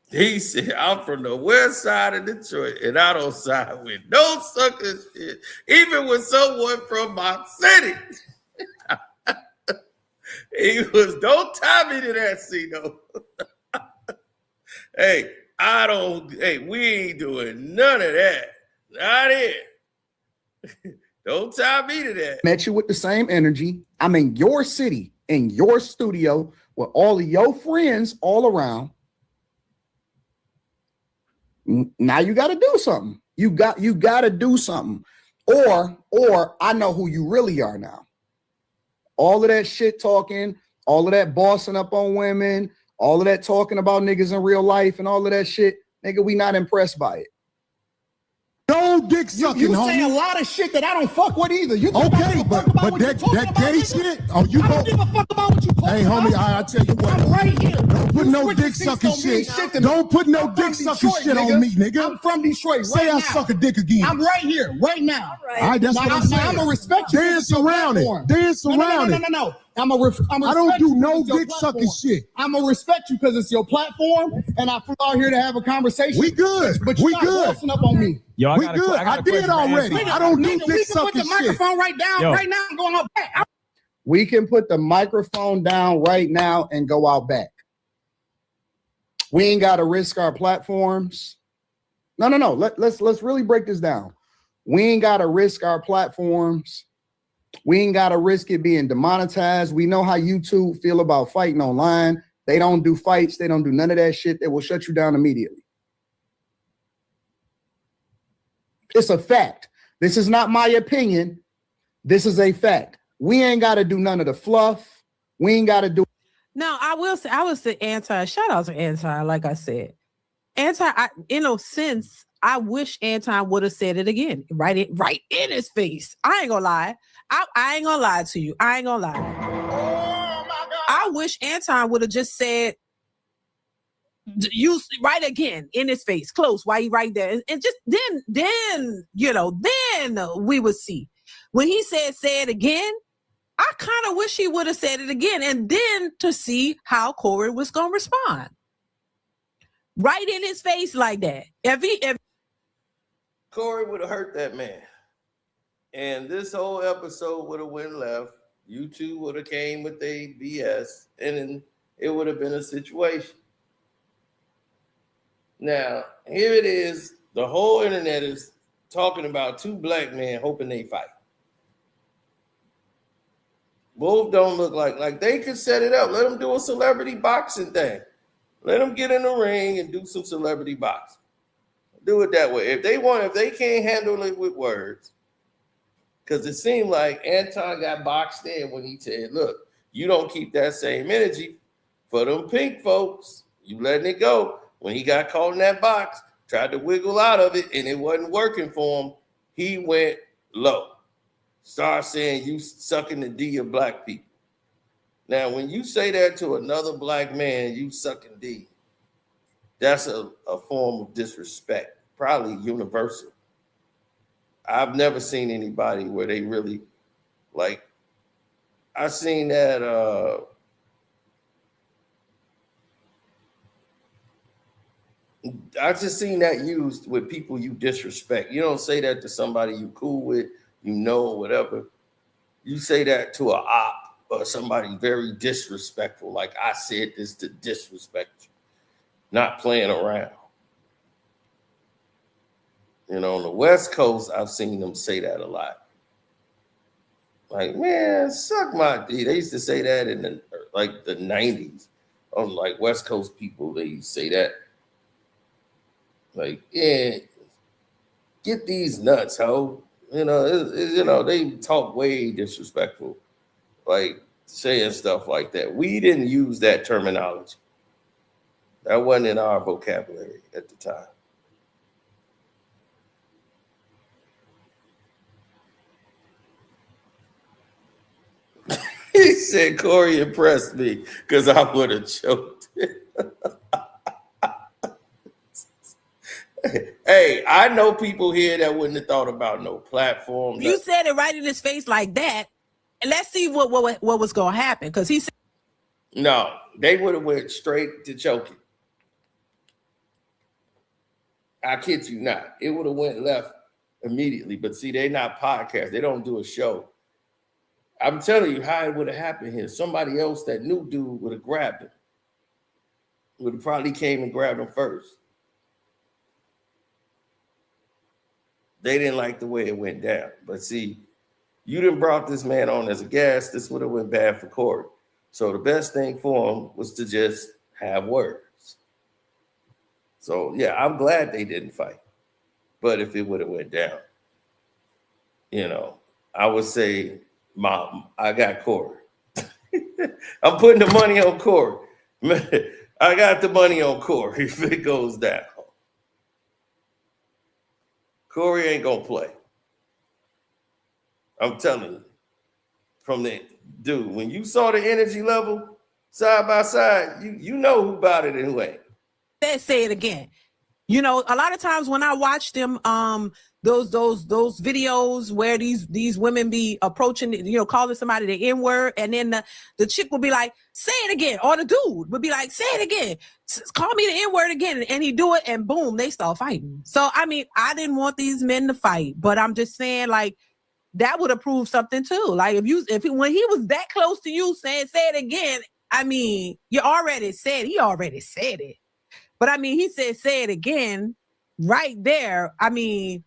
He said, I'm from the west side of Detroit, and I don't side with no sucker shit, even with someone from my city. He was, don't tie me to that, C-No. Hey, we ain't doing none of that. Not it. Don't tie me to that. Met you with the same energy. I'm in your city, in your studio, with all of your friends all around. Now you got to do something. You got to do something. Or I know who you really are now. All of that shit talking, all of that bossing up on women, all of that talking about niggas in real life and all of that shit, nigga, we not impressed by it. No dick sucking, You homie. say a lot of shit that I don't fuck with either. You Okay, but that gay shit. Oh, you I don't give a fuck about what you talking Hey, about. homie, I tell you what. I'm right here. Don't put You no switching dick things sucking don't mean shit. to me. Don't put no I'm dick from sucking Detroit, shit nigga. on me, nigga. I'm from Detroit Say right I now. suck a dick again. I'm right here, right now. All right, that's what I'm saying. I'm gonna respect you. Dance around it. Dance around it. No. I'm a I don't do no dick sucking shit. I'm gonna respect you because it's your platform, and I flew out here to have a conversation. We good. But you're not bossing up on me. Yo, We good. I did already. I don't do dick We can put sucking the shit. microphone right down Yo. right now and go out back. We can put the microphone down right now and go out back. We ain't got to risk our platforms. No. Let's really break this down. We ain't got to risk our platforms. We ain't got to risk it being demonetized. We know how YouTube feel about fighting online. They don't do fights. They don't do none of that shit. They will shut you down immediately. It's a fact. This is not my opinion. This is a fact. We ain't got to do none of the fluff. We ain't got to do. No, I will say I was the anti. Shout out to anti. Like I said, since I wish Anton would have said it again, right in his face. I ain't gonna lie. I ain't gonna lie to you. I ain't gonna lie. Oh my God. I wish Anton would have just said, "You right again in his face, close." Why you right there, and just then we would see. When he said, "Say it again," I kind of wish he would have said it again, and then to see how Corey was gonna respond. Right in his face like that. If Corey would have hurt that man. And this whole episode would have went left. You two would have came with their BS, and then it would have been a situation. Now, here it is. The whole internet is talking about two black men hoping they fight. Both don't look like they could set it up. Let them do a celebrity boxing thing. Let them get in the ring and do some celebrity boxing. Do it that way. If they can't handle it with words, because it seemed like Anton got boxed in when he said, look, you don't keep that same energy for them pink folks. You letting it go. When he got caught in that box, tried to wiggle out of it, and it wasn't working for him, he went low. Start saying you sucking the D of black people. Now, when you say that to another black man, you sucking D, that's a form of disrespect, probably universal. I've never seen anybody where they really, like, I seen that, I just seen that used with people you disrespect. You don't say that to somebody you cool with, or whatever. You say that to a op or somebody very disrespectful, like I said this to disrespect you, not playing around. On the West Coast, I've seen them say that a lot. Like, man, suck my D. They used to say that in the 90s. On like West Coast people, they used to say that. Like, yeah, get these nuts, ho. They talk way disrespectful, like saying stuff like that. We didn't use that terminology. That wasn't in our vocabulary at the time. He said Corey impressed me because I would have choked. Hey, I know people here that wouldn't have thought about no platform. You said it right in his face like that, and let's see what was going to happen. Because he said, no, they would have went straight to choking. I kid you not. It would have went left immediately. But see, they not podcasts. They don't do a show. I'm telling you how it would have happened here. Somebody else that knew dude would have grabbed him. Would have probably came and grabbed him first. They didn't like the way it went down. But see, you done brought this man on as a guest. This would have went bad for Corey. So the best thing for him was to just have words. So, yeah, I'm glad they didn't fight. But if it would have went down, I would say, Mom, I got Corey. I'm putting the money on Corey. I got the money on Corey if it goes down. Corey ain't going to play. I'm telling you. Dude, when you saw the energy level side by side, you know who about it and who ain't. Let's say it again. A lot of times when I watch them, those videos where these women be approaching, calling somebody the N-word, and then the chick will be like, say it again, or the dude would be like, say it again, call me the N-word again, and he do it, and boom, they start fighting. So I mean, I didn't want these men to fight, but I'm just saying, like, that would have proved something too. Like when he was that close to you saying, say it again, I mean, he already said it. But I mean, he said, say it again right there. I mean,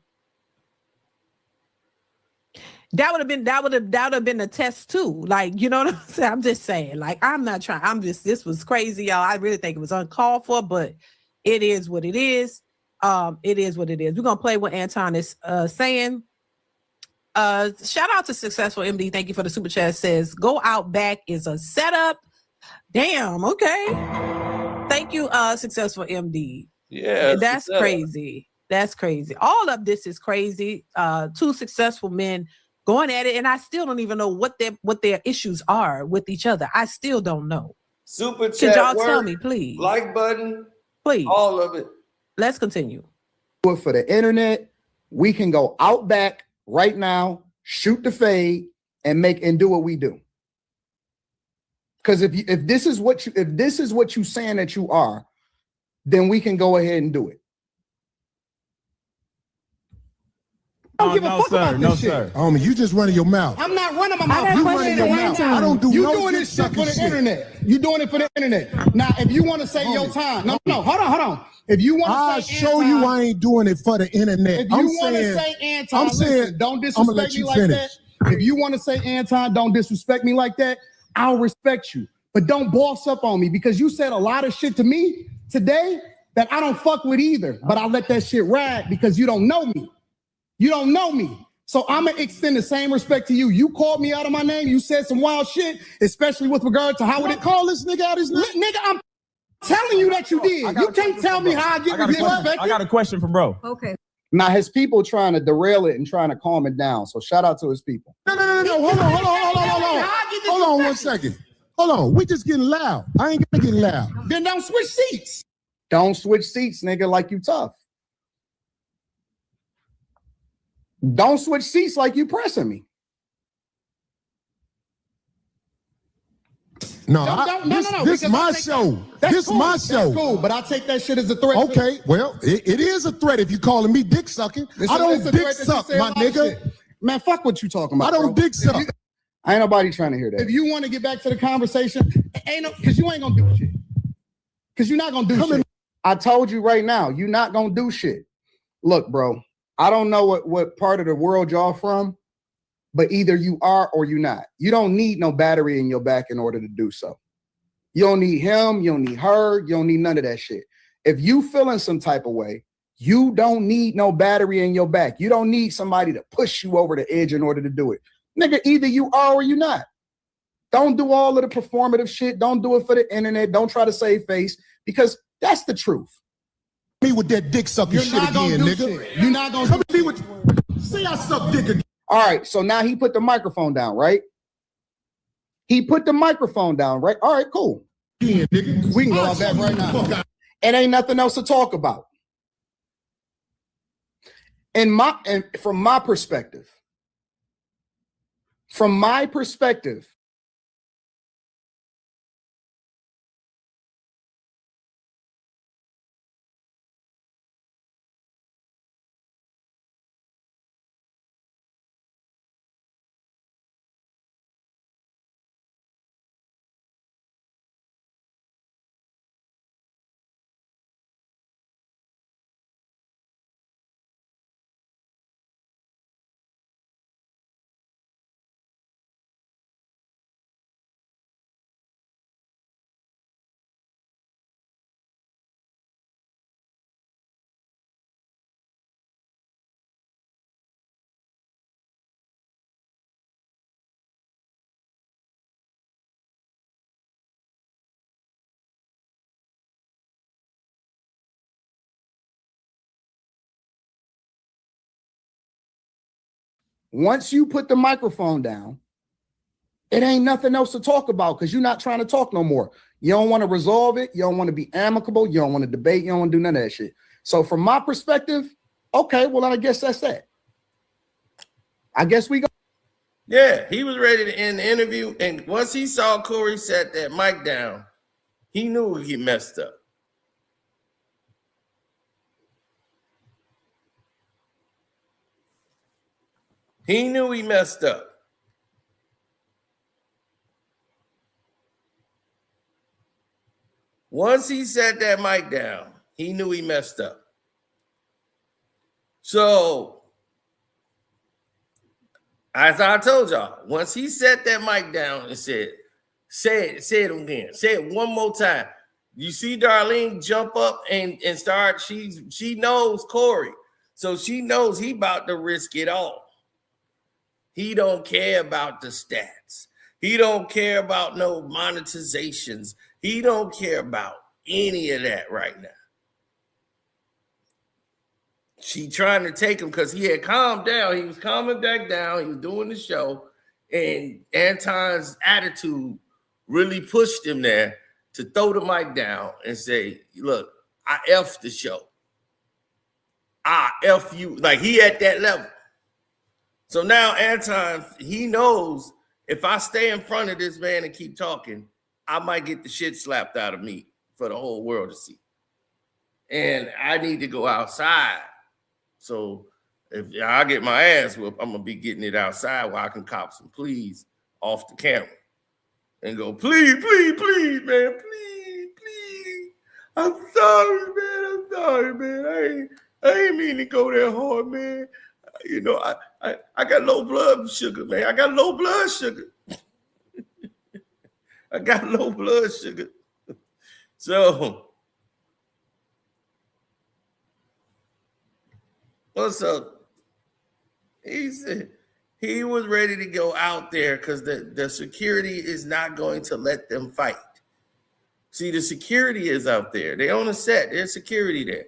that would have been a test too. Like, you know what I'm saying? I'm just saying, like, this was crazy, y'all. I really think it was uncalled for, but it is what it is. It is what it is. We're going to play what Anton is saying. Shout out to Successful MD. Thank you for the super chat. Says, go out back is a setup. Damn. Okay. Thank you, Successful MD. Yeah, that's crazy. That's crazy. All of this is crazy. Two successful men going at it, and I still don't even know what their issues are with each other. I still don't know. Super chat. Could y'all tell me, please? Like button, please. All of it. Let's continue. For the internet, we can go out back right now, shoot the fade, and do what we do. Because if this is what you saying that you are, then we can go ahead and do it. I don't give a fuck about this shit. Homie, you just running your mouth. I'm not running my mouth. You running your mouth. I don't do no doing this shit for the internet. You doing it for the internet. Now, if you want to say your time, no, hold on. If you want to say show you I ain't doing it for the internet. If you want to say Anton, listen, don't disrespect me like that. If you want to say Anton, don't disrespect me like that. I'll respect you. But don't boss up on me because you said a lot of shit to me today that I don't fuck with either. But I let that shit ride because you don't know me. You don't know me. So I'm going to extend the same respect to you. You called me out of my name. You said some wild shit, especially with regard to how would it call this nigga out his name? Nigga, I'm telling you that you did. You can't tell me how I get respected. I got a question for bro. Okay. Now, his people trying to derail it and trying to calm it down. So shout out to his people. No. Hold on 1 second. Hold on. We just getting loud. I ain't gonna get loud. Then don't switch seats. Don't switch seats, nigga, like you tough. Don't switch seats like you pressing me. No, this is my show. This is my show. That's cool, but I take that shit as a threat. Okay, well, it is a threat if you calling me dick sucking. I don't dick suck, my nigga. Man, fuck what you talking about. I don't dick suck. Ain't nobody trying to hear that. If you want to get back to the conversation, because you ain't gonna do shit. Because you're not gonna do shit. I told you right now, you're not gonna do shit. Look, bro, I don't know what part of the world y'all from, but either you are or you're not. You don't need no battery in your back in order to do so. You don't need him. You don't need her. You don't need none of that shit. If you feeling some type of way, you don't need no battery in your back. You don't need somebody to push you over the edge in order to do it. Nigga, either you are or you're not. Don't do all of the performative shit. Don't do it for the internet. Don't try to save face, because that's the truth. Me with that dick sucking shit again, nigga. Shit. You're not gonna Come do at me shit. with. See, I suck dick again. All right, so now he put the microphone down, right? He put the microphone down, right? All right, cool. Nigga. We can go out back right now. It ain't nothing else to talk about. And from my perspective, once you put the microphone down, it ain't nothing else to talk about, because you're not trying to talk no more. You don't want to resolve it. You don't want to be amicable. You don't want to debate. You don't want to do none of that shit. So from my perspective, okay, well, I guess that's that. I guess we go. Yeah, he was ready to end the interview. And once he saw Corey set that mic down, he knew he messed up. He knew he messed up. Once he set that mic down, he knew he messed up. So, as I told y'all, once he set that mic down and said, say it again, say it one more time. You see Darlene jump up and start, she knows Corey. So she knows he about to risk it all. He don't care about the stats. He don't care about no monetizations. He don't care about any of that right now. She trying to take him because he had calmed down. He was calming back down. He was doing the show. And Anton's attitude really pushed him there to throw the mic down and say, look, I F the show. I F you. Like, he at that level. So now Anton, he knows if I stay in front of this man and keep talking, I might get the shit slapped out of me for the whole world to see. And I need to go outside. So if I get my ass whooped, I'm going to be getting it outside where I can cop some pleas off the camera and go, please, man, please. I'm sorry, man. I ain't mean to go that hard, man. You know, I got low blood sugar, man. I got low blood sugar. So, what's up? He said he was ready to go out there because the security is not going to let them fight. See, the security is out there. They on a set. There's security there.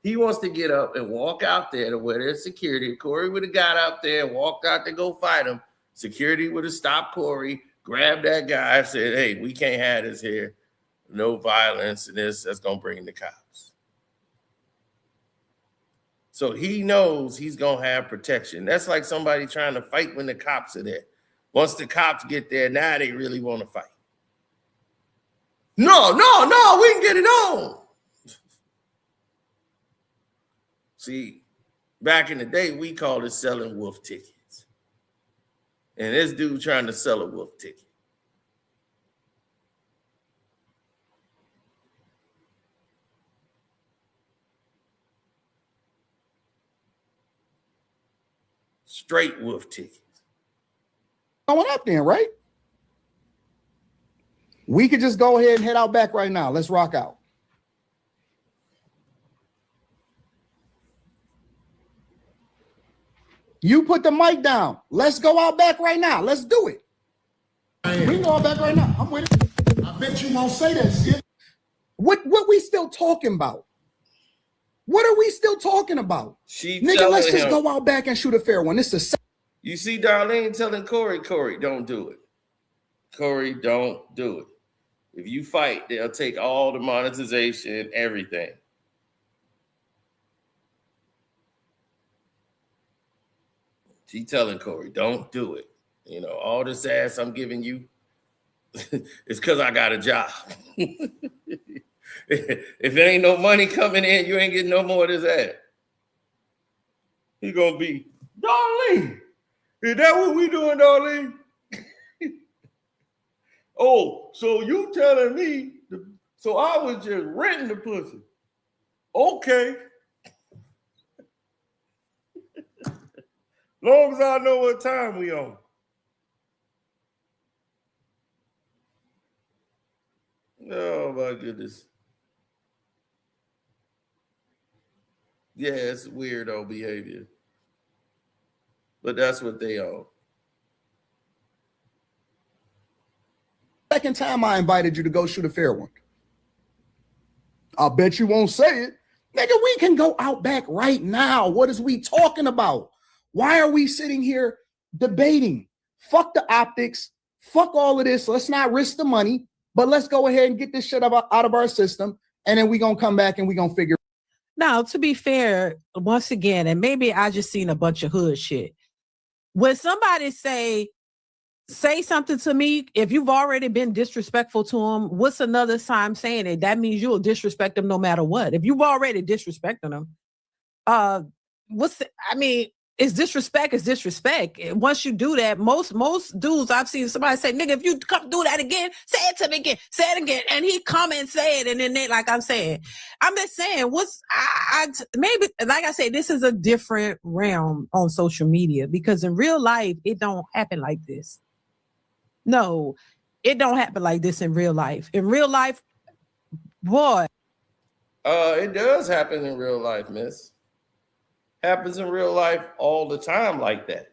He wants to get up and walk out there to where there's security. Corey would have got out there and walked out to go fight him. Security would have stopped Corey, grabbed that guy, said, hey, we can't have this here. No violence, and that's going to bring the cops. So he knows he's going to have protection. That's like somebody trying to fight when the cops are there. Once the cops get there, now they really want to fight. No, we can get it on. See, back in the day, we called it selling wolf tickets. And this dude trying to sell a wolf ticket. Straight wolf tickets. going up then, right? We could just go ahead and head out back right now. Let's rock out. You put the mic down. Let's go out back right now. Let's do it. We can go out back right now. I'm with it. I bet you won't say that shit. What we still talking about? What are we still talking about? She Nigga, telling let's just him, go out back and shoot a fair one. This is you see Darlene telling Corey, don't do it. Corey, don't do it. If you fight, they'll take all the monetization, everything. She telling Corey, don't do it. You know, all this ass I'm giving you is because I got a job. If there ain't no money coming in, you ain't getting no more of this ass. He gonna be, Darlene, is that what we doing, Darlene? Oh, so you telling me, so I was just renting the pussy. Okay. Long as I know what time we on. Oh my goodness. Yeah, it's weirdo behavior. But that's what they are. second time I invited you to go shoot a fair one. I'll bet you won't say it. Nigga, we can go out back right now. What is we talking about? Why are we sitting here debating? Fuck the optics. Fuck all of this. Let's not risk the money, but let's go ahead and get this shit out of our system. And then we're going to come back and we're going to figure. Now, to be fair, once again, and maybe I just seen a bunch of hood shit. When somebody say something to me, if you've already been disrespectful to them, what's another time saying it? That means you'll disrespect them no matter what. If you've already disrespected them, it's disrespect is disrespect. Once you do that, most dudes I've seen somebody say, nigga, if you come do that again, say it to me again, say it again. And he come and say it. And then they, like I'm saying, I'm just saying, maybe, like I say, this is a different realm on social media, because in real life, it don't happen like this. No, it don't happen like this in real life. In real life, boy. It does happen in real life, miss. Happens in real life all the time like that.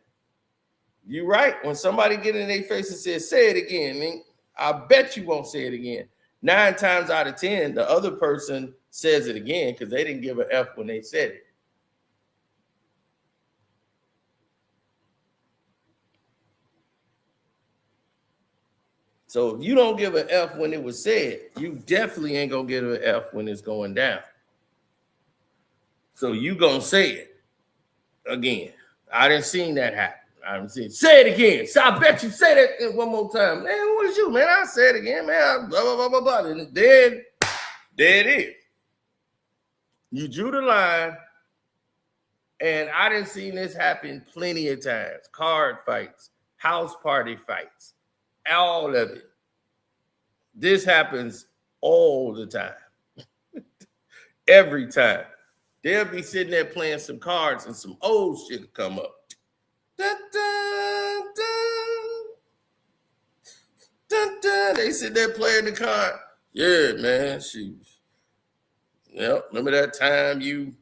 You're right. When somebody get in their face and says, say it again, I bet you won't say it again. 9 times out of 10, the other person says it again because they didn't give an F when they said it. So if you don't give an F when it was said, you definitely ain't gonna give an F when it's going down. So you gonna say it again. I didn't seen that happen. I didn't see it. Say it again. So I bet you say that one more time. Man, what is you, man? I say it again, man. Blah, blah, blah, blah, blah. And then, there it is. You drew the line, and I didn't see this happen plenty of times. Card fights, house party fights, all of it. This happens all the time. Every time. They'll be sitting there playing some cards and some old shit will come up. Dun, dun, dun. Dun, dun. They sit there playing the card. Yeah, man. Remember that time you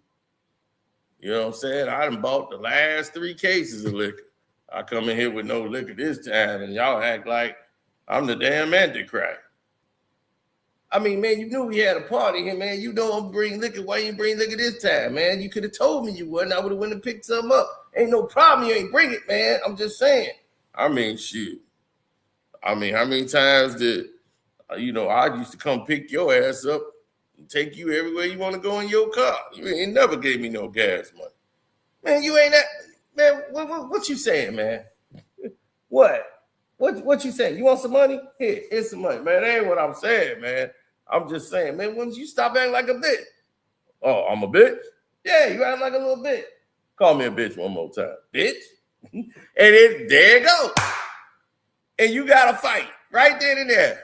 know what I'm saying? I done bought the last 3 cases of liquor. I come in here with no liquor this time, and y'all act like I'm the damn Antichrist. I mean, man, you knew we had a party here, man. You know I'm bringing liquor. Why you bring liquor this time, man? You could have told me you wouldn't. I would have went and picked some up. Ain't no problem. You ain't bring it, man. I'm just saying. I mean, shit. I mean, how many times did, I used to come pick your ass up and take you everywhere you want to go in your car. You ain't never gave me no gas money. Man, you ain't that. Man, what you saying, man? What you saying? You want some money? Here's some money. Man, that ain't what I'm saying, man. I'm just saying, man, when you stop acting like a bitch? Oh, I'm a bitch? Yeah, you act like a little bitch. Call me a bitch one more time. Bitch. And there you go. And you got to fight right then and there.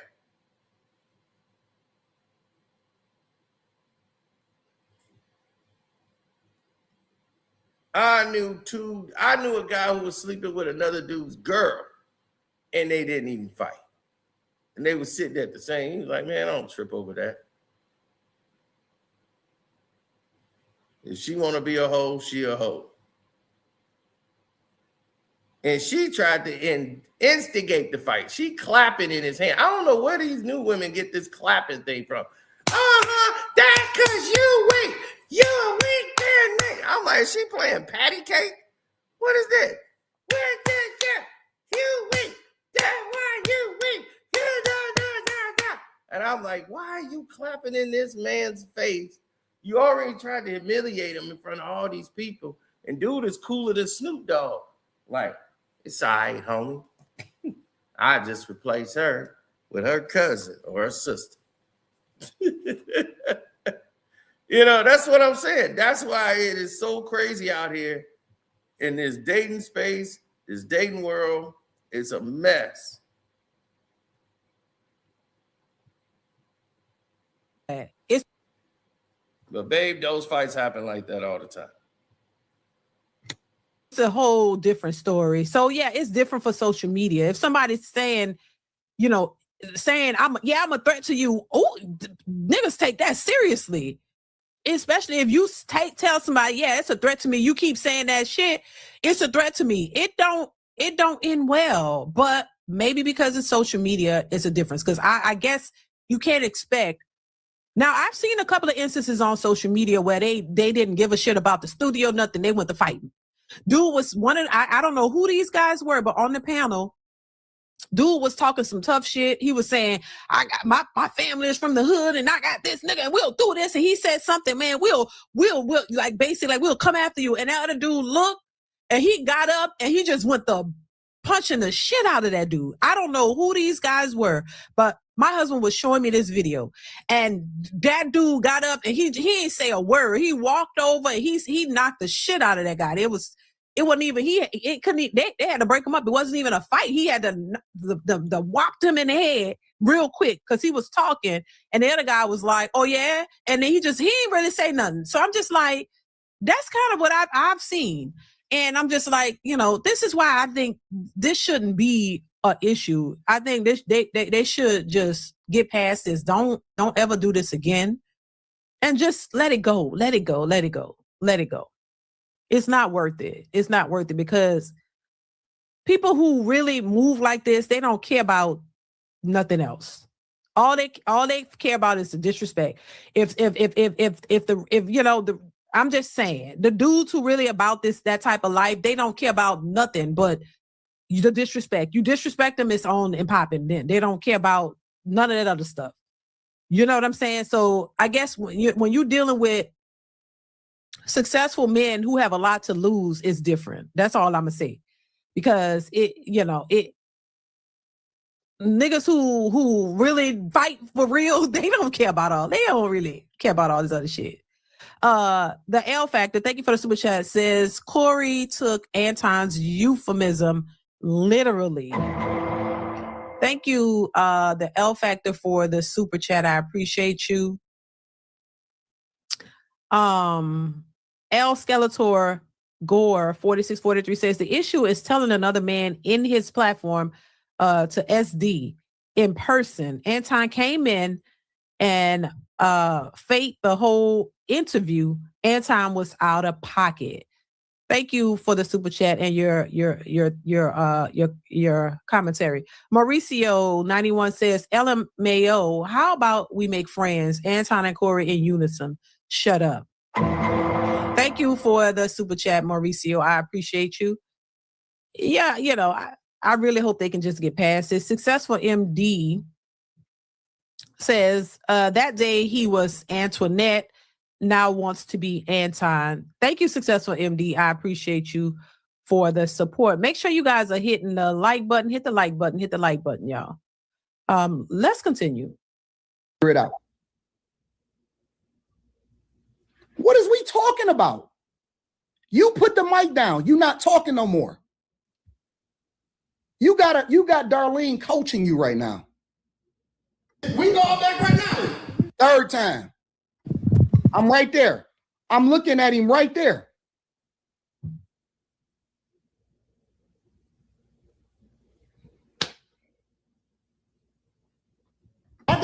I knew a guy who was sleeping with another dude's girl. and they didn't even fight. And they were sitting at the same. He was like, man, I don't trip over that. If she want to be a hoe, she a hoe. And she tried to instigate the fight. She clapping in his hand. I don't know where these new women get this clapping thing from. That's because you weak. You're weak, there. I'm like, is she playing patty cake? What is that? Where did you weak? That's why you weak. And I'm like, why are you clapping in this man's face? You already tried to humiliate him in front of all these people. And dude is cooler than Snoop Dogg. Like, it's all right, homie. I just replace her with her cousin or her sister. You know, that's what I'm saying. That's why it is so crazy out here in this dating space, this dating world. It's a mess. But babe, those fights happen like that all the time. It's a whole different story. So yeah, it's different for social media. If somebody's saying, you know, saying I'm a threat to you, niggas take that seriously. Especially if you tell somebody, yeah, it's a threat to me. You keep saying that shit, it's a threat to me. It don't end well. But maybe because it's social media, it's a difference. Because I guess you can't expect. Now, I've seen a couple of instances on social media where they didn't give a shit about the studio, nothing. They went to fighting. Dude was I don't know who these guys were, but on the panel, dude was talking some tough shit. He was saying, I got my family is from the hood and I got this nigga and we'll do this. And he said something, man, we'll like basically like we'll come after you. And that other dude looked and he got up and he just went the punching the shit out of that dude. I don't know who these guys were, but my husband was showing me this video and that dude got up and he ain't say a word. He walked over and he knocked the shit out of that guy. It wasn't even, they had to break him up. It wasn't even a fight. He had to whopped him in the head real quick because he was talking and the other guy was like, oh yeah. And then he didn't really say nothing. So I'm just like, that's kind of what I've seen. And I'm just like, you know, this is why I think this shouldn't be an issue. I think they should just get past this. Don't ever do this again. And just let it go. Let it go. Let it go. Let it go. It's not worth it. It's not worth it because people who really move like this, they don't care about nothing else. All they care about is the disrespect. If you know, I'm just saying, the dudes who really about that type of life, they don't care about nothing but the disrespect. You disrespect them, it's on and popping. Then they don't care about none of that other stuff. You know what I'm saying? So I guess when you're dealing with successful men who have a lot to lose, is different. That's all I'm gonna say, because niggas who really fight for real, they don't really care about all this other shit. The L Factor, thank you for the super chat, says Corey took Anton's euphemism literally. Thank you, the L Factor, for the super chat. I appreciate you. L Skeletor Gore 4643 says the issue is telling another man in his platform to SD in person. Anton came in and faked the whole interview. Anton was out of pocket. Thank you for the super chat and your commentary. Mauricio 91 says, LMAO, how about we make friends? Anton and Corey in unison. Shut up. Thank you for the super chat, Mauricio. I appreciate you. Yeah, you know, I really hope they can just get past this. Successful MD says that day he was Antoinette, now wants to be Anton. Thank you, Successful MD. I appreciate you for the support. Make sure you guys are hitting the like button. Hit the like button. Hit the like button, y'all. Let's continue. Figure it out. What is we talking about? You put the mic down. You're not talking no more. You got Darlene coaching you right now. We can go all back right now. Third time. I'm right there. I'm looking at him right there.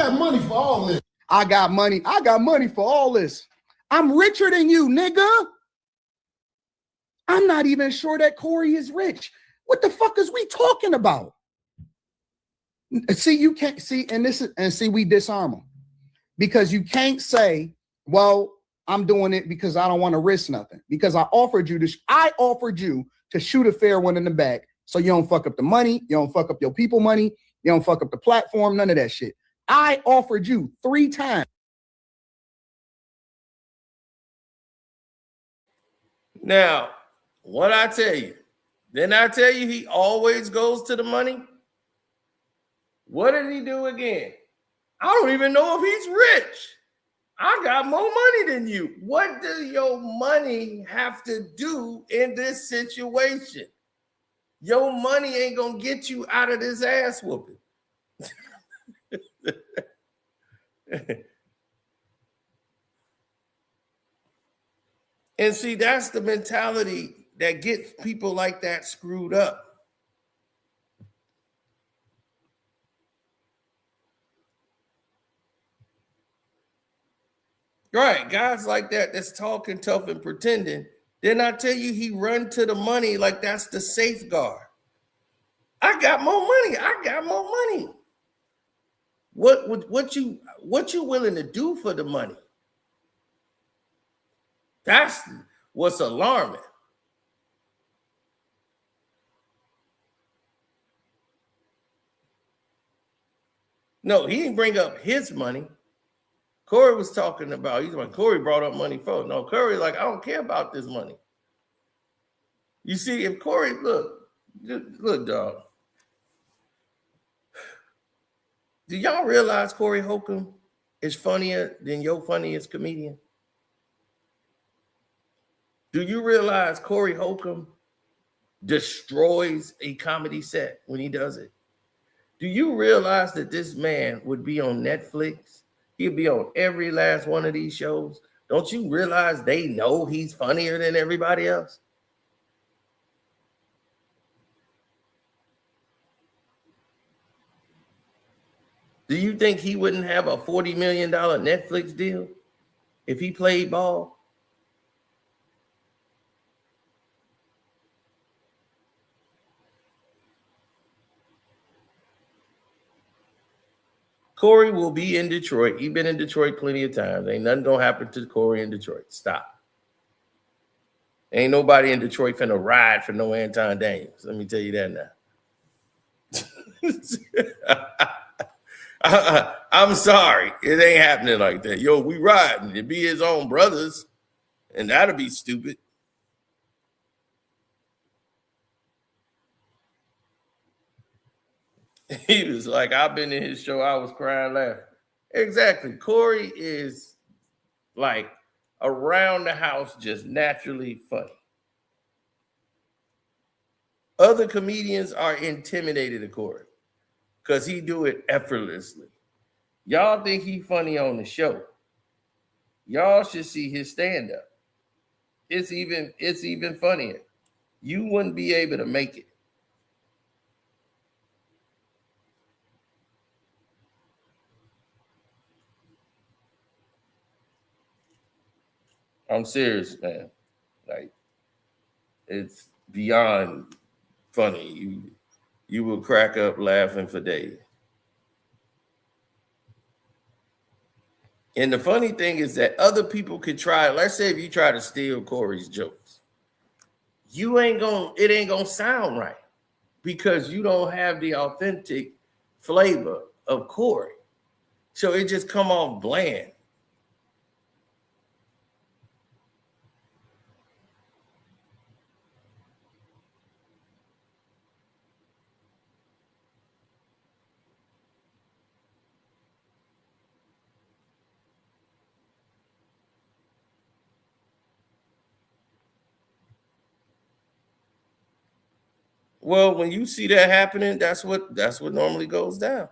got money for all this. I got money. I got money for all this. I'm richer than you, nigga. I'm not even sure that Corey is rich. What the fuck is we talking about? See, you can't see, we disarm them because you can't say, well, I'm doing it because I don't want to risk nothing. Because I offered you to shoot a fair one in the back so you don't fuck up the money, you don't fuck up your people money, you don't fuck up the platform, none of that shit. I offered you 3 times. Now, what I tell you, didn't I tell you he always goes to the money? What did he do again? I don't even know if he's rich. I got more money than you. What does your money have to do in this situation? Your money ain't gonna get you out of this ass whooping. And see, that's the mentality that gets people like that screwed up. Right, guys like that that's talking tough and pretending. Then I tell you, he run to the money like that's the safeguard. I got more money. I got more money. What you willing to do for the money? That's what's alarming. No, he didn't bring up his money. Corey was talking about, he's like, Corey brought up money for. No, Corey, like, I don't care about this money. You see, if Corey, look, dog. Do y'all realize Corey Holcomb is funnier than your funniest comedian? Do you realize Corey Holcomb destroys a comedy set when he does it? Do you realize that this man would be on Netflix? He'd be on every last one of these shows. Don't you realize they know he's funnier than everybody else? Do you think he wouldn't have a $40 million Netflix deal if he played ball? Corey will be in Detroit. He's been in Detroit plenty of times. Ain't nothing gonna happen to Corey in Detroit. Stop. Ain't nobody in Detroit finna ride for no Anton Daniels. Let me tell you that now. I'm sorry. It ain't happening like that. Yo, we riding. It'd be his own brothers, and that'd be stupid. He was like, I've been in his show. I was crying laughing. Exactly. Corey is like around the house, just naturally funny. Other comedians are intimidated of Corey because he do it effortlessly. Y'all think he funny on the show. Y'all should see his stand-up. It's even funnier. You wouldn't be able to make it. I'm serious, man. Like, it's beyond funny. You will crack up laughing for days. And the funny thing is that other people could try. Let's say if you try to steal Corey's jokes, it ain't gonna sound right because you don't have the authentic flavor of Corey. So it just come off bland. Well, when you see that happening, that's what normally goes down.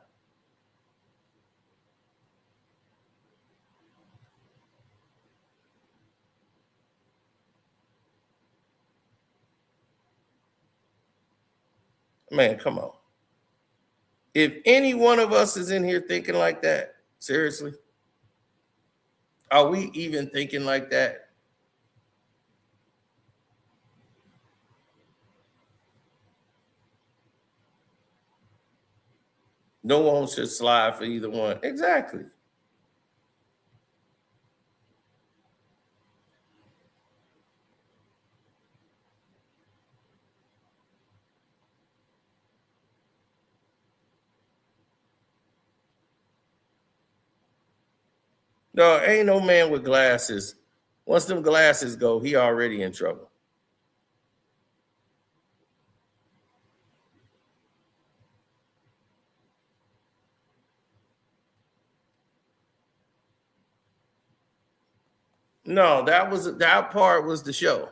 Man, come on. If any one of us is in here thinking like that, Seriously? Are we even thinking like that? No one should slide for either one. Exactly. No, ain't no man with glasses. Once them glasses go, he already in trouble. No, that part was the show.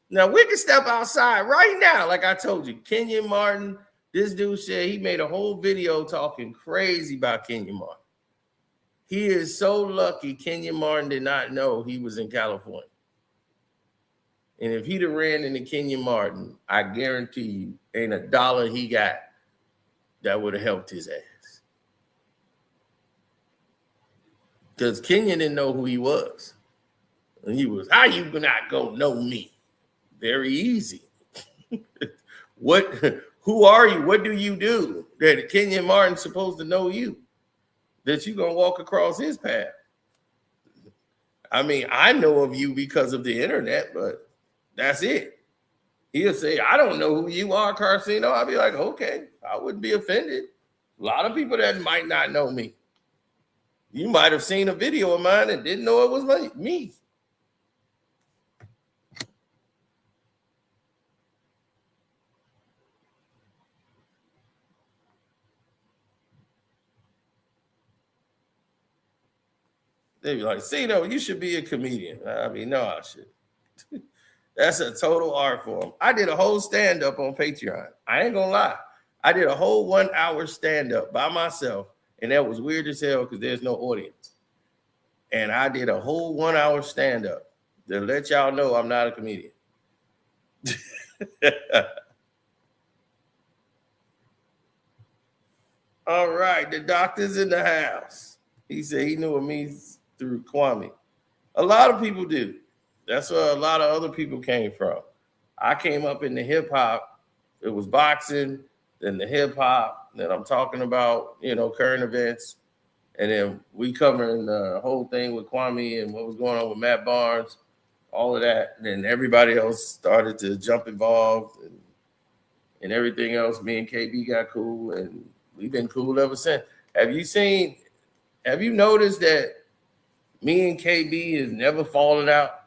Now we can step outside right now, like I told you. Kenyon Martin, this dude said he made a whole video talking crazy about Kenyon Martin. He is so lucky Kenyon Martin did not know he was in California. And if he'd have ran into Kenyon Martin, I guarantee you ain't a dollar he got that would have helped his ass. Because Kenyon didn't know who he was. And he was, how you not gonna know me? Very easy. Who are you? What do you do that Kenyon Martin's supposed to know you? That you're gonna walk across his path. I mean, I know of you because of the internet, but that's it. He'll say, I don't know who you are, Carcino. I'll be like, okay, I wouldn't be offended. A lot of people that might not know me. You might have seen a video of mine and didn't know it was me. They'd be like, see, no, you should be a comedian. I mean, no, I should. That's a total art form. I did a whole stand-up on Patreon. I ain't gonna lie. I did a whole 1 hour stand-up by myself, and that was weird as hell because there's no audience. And I did a whole 1 hour stand-up to let y'all know I'm not a comedian. All right, the doctor's in the house. He said he knew of me through Kwame. A lot of people do. That's where a lot of other people came from. I came up in the hip hop. It was boxing, then the hip hop. Then I'm talking about, current events. And then we covering the whole thing with Kwame and what was going on with Matt Barnes, all of that. And then everybody else started to jump involved and everything else. Me and KB got cool, and we've been cool ever since. Have you noticed that me and KB is never falling out?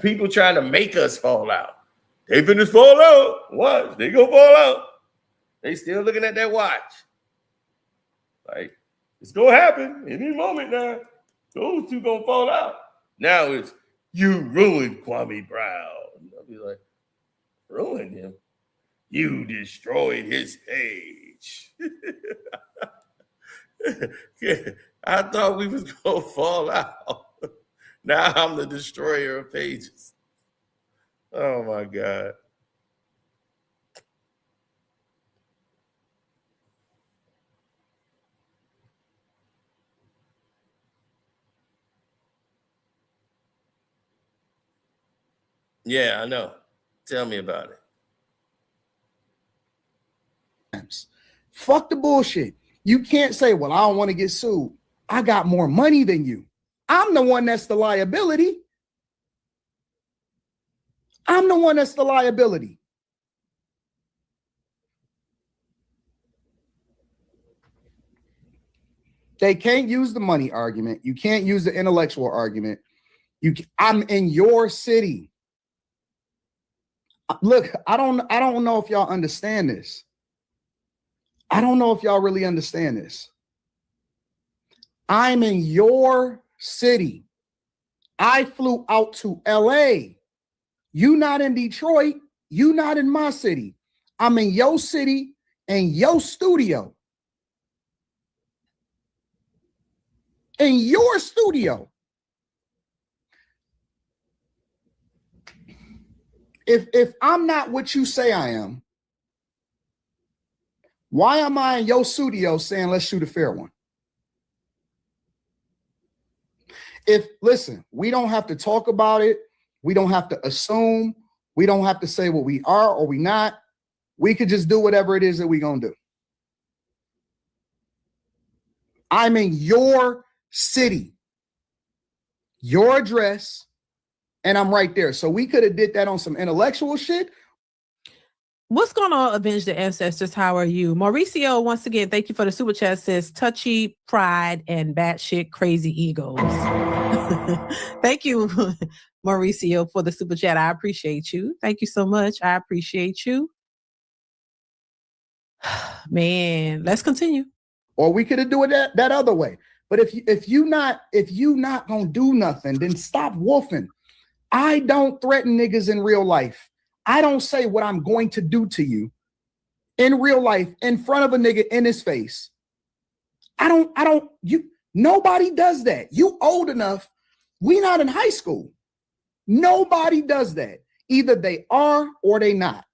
People trying to make us fall out. They finna fall out. What? They gonna fall out. They still looking at that watch. Like, it's gonna happen any moment now. Those two gonna fall out. Now it's, you ruined Kwame Brown. I'll be like, ruined him? You destroyed his page. I thought we was gonna fall out. Now I'm the destroyer of pages. Oh my God. Yeah, I know. Tell me about it. Fuck the bullshit. You can't say, well, I don't want to get sued. I got more money than you. I'm the one that's the liability. I'm the one that's the liability. They can't use the money argument. You can't use the intellectual argument. I'm in your city. Look, I don't know if y'all understand this. I don't know if y'all really understand this. I'm in your city. I flew out to LA. You not in Detroit. You not in my city. I'm in your city and your studio. In your studio. If I'm not what you say I am, Why am I in your studio saying let's shoot a fair one? Listen, we don't have to talk about it. We don't have to assume. We don't have to say what we are or we not. We could just do whatever it is that we're going to do. I'm in your city, your address, and I'm right there. So we could have did that on some intellectual shit. What's going on, Avenge the Ancestors? How are you? Mauricio, once again, thank you for the super chat, says touchy pride and batshit crazy egos. Thank you, Mauricio, for the super chat. I appreciate you. Thank you so much. I appreciate you. Man, let's continue. Or we could have do it that other way. But if you not gonna do nothing, then stop woofing. I don't threaten niggas in real life. I don't say what I'm going to do to you in real life in front of a nigga in his face. Nobody does that. You old enough. We not in high school. Nobody does that. Either they are or they not.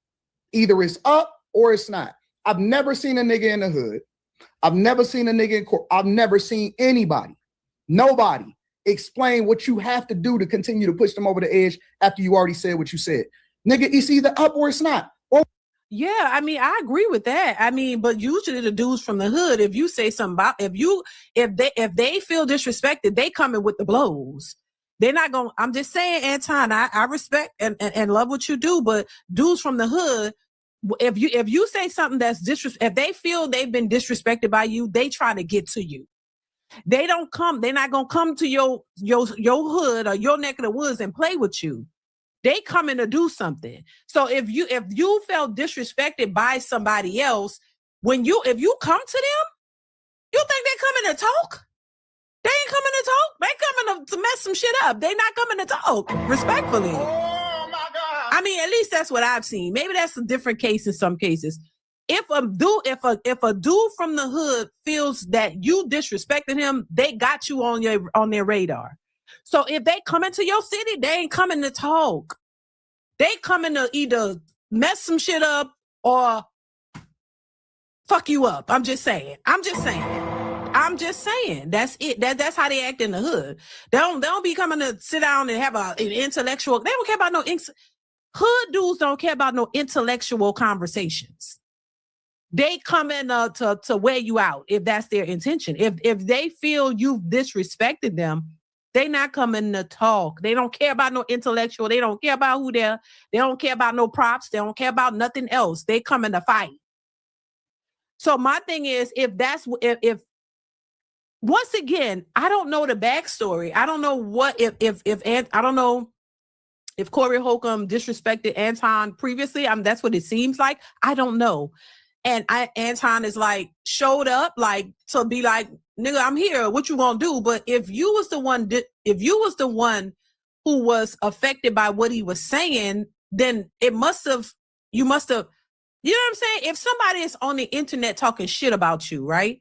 Either it's up or it's not. I've never seen a nigga in the hood. I've never seen a nigga in court. I've never seen anybody, nobody explain what you have to do to continue to push them over the edge after you already said what you said. Nigga, it's either up or it's not. Yeah, I mean, I agree with that. I mean, but usually the dudes from the hood, if you say something about, if they feel disrespected, they come in with the blows. They're not going, I'm just saying, Anton, I respect and love what you do, but dudes from the hood, if you say something that's if they feel they've been disrespected by you, they try to get to you. They're not gonna come to your hood or your neck of the woods and play with you. They coming to do something. So if you felt disrespected by somebody else, if you come to them, you think they're coming to talk? They ain't coming to talk. They coming to mess some shit up. They not coming to talk, respectfully. Oh my God. I mean, at least that's what I've seen. Maybe that's a different case in some cases. If a dude from the hood feels that you disrespected him, they got you on their radar. So if they come into your city, they ain't coming to talk. They coming to either mess some shit up or fuck you up. I'm just saying. That's it. That's how they act in the hood. They don't be coming to sit down and have an intellectual. They don't care about no hood dudes. Don't care about no intellectual conversations. They come in to wear you out if that's their intention. If they feel you've disrespected them, they not coming to talk. They don't care about no intellectual. They don't care about who they're. They don't care about no props. They don't care about nothing else. They coming to fight. So my thing is, if once again, I don't know the backstory. I don't know what I don't know if Corey Holcomb disrespected Anton previously. That's what it seems like. I don't know. And Anton is like showed up like to be like, nigga, I'm here. What you gonna do? But if you was the one who was affected by what he was saying, then you must have, you know what I'm saying? If somebody is on the internet talking shit about you, right?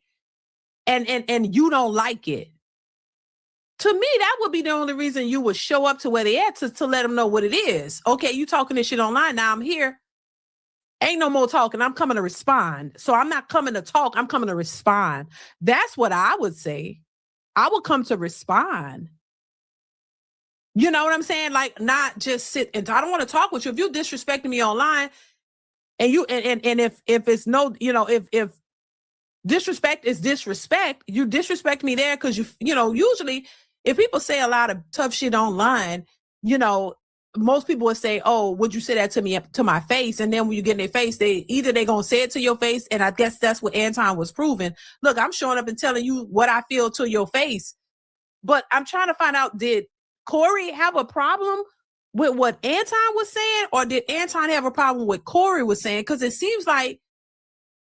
And you don't like it, to me, that would be the only reason you would show up to where they at to let them know what it is. Okay, you talking this shit online. Now I'm here. Ain't no more talking. I'm coming to respond. So I'm not coming to talk. I'm coming to respond. That's what I would say. I would come to respond. You know what I'm saying? Like, not just sit and I don't want to talk with you. If you disrespecting me online and you, and if it's no, you know, if disrespect is disrespect, you disrespect me there because you know, usually if people say a lot of tough shit online, you know, most people would say, oh, would you say that to me, to my face? And then when you get in their face, they're going to say it to your face. And I guess that's what Anton was proving. Look, I'm showing up and telling you what I feel to your face. But I'm trying to find out, did Corey have a problem with what Anton was saying? Or did Anton have a problem with Corey was saying? Because it seems like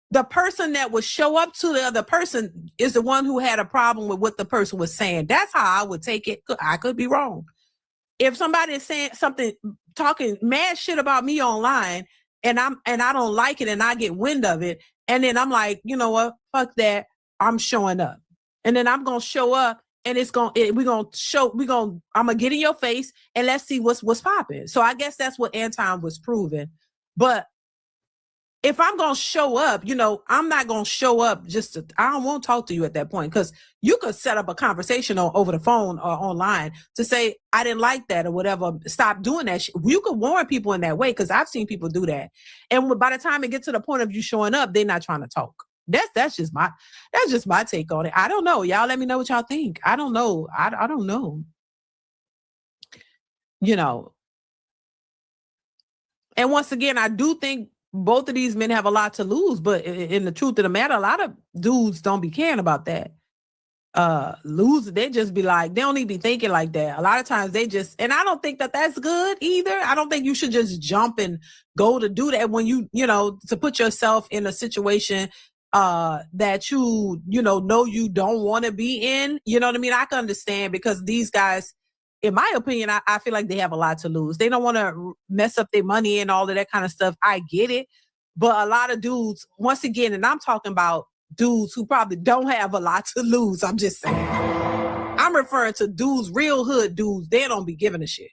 the person that would show up to the other person is the one who had a problem with what the person was saying. That's how I would take it. I could be wrong. If somebody is saying something, talking mad shit about me online, and I don't like it, and I get wind of it, and then I'm like, you know what, fuck that, I'm showing up, and then I'm gonna show up, and I'm gonna get in your face, and let's see what's popping. So I guess that's what Anton was proving, but if I'm going to show up, I'm not going to show up I don't want to talk to you at that point, because you could set up a conversation over the phone or online to say, I didn't like that or whatever. Stop doing that. You could warn people in that way, because I've seen people do that. And by the time it gets to the point of you showing up, they're not trying to talk. That's just my take on it. I don't know. Y'all let me know what y'all think. I don't know. I don't know. And once again, I do think both of these men have a lot to lose, but in the truth of the matter, a lot of dudes don't be caring about that. They just be like, they don't even be thinking like that. A lot of times and I don't think that that's good either. I don't think you should just jump and go to do that when to put yourself in a situation that you know you don't want to be in. You know what I mean? I can understand, because these guys, in my opinion, I feel like they have a lot to lose. They don't want to mess up their money and all of that kind of stuff. I get it. But a lot of dudes, once again, and I'm talking about dudes who probably don't have a lot to lose. I'm just saying. I'm referring to dudes, real hood dudes. They don't be giving a shit.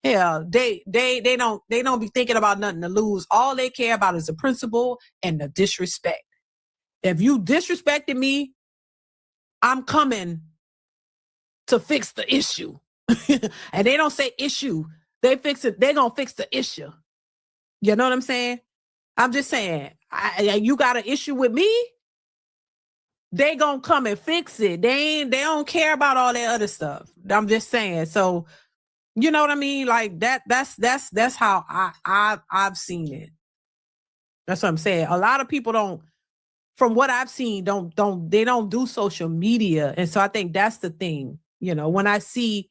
Yeah, they don't be thinking about nothing to lose. All they care about is the principle and the disrespect. If you disrespected me, I'm coming to fix the issue. And they don't say issue. They fix it. They're going to fix the issue. You know what I'm saying? I'm just saying, you got an issue with me? They going to come and fix it. They don't care about all that other stuff. I'm just saying. So, you know what I mean? Like that's how I've seen it. That's what I'm saying. A lot of people don't, from what I've seen, they don't do social media. And so I think that's the thing. When I see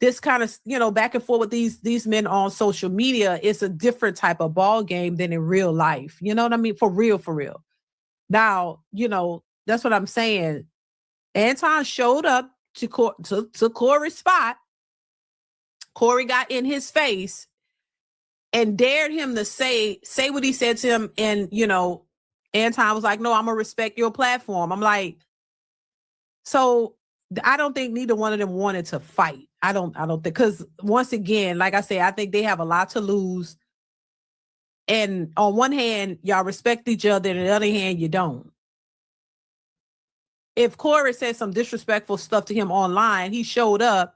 this kind of, back and forth with these men on social media, it's a different type of ball game than in real life. You know what I mean? For real. Now, that's what I'm saying. Anton showed up to Corey's spot. Corey got in his face and dared him to say what he said to him. And, Anton was like, no, I'm going to respect your platform. I'm like, so I don't think neither one of them wanted to fight. I don't think, because once again, like I say, I think they have a lot to lose. And on one hand, y'all respect each other, and on the other hand, you don't. If Corey said some disrespectful stuff to him online, he showed up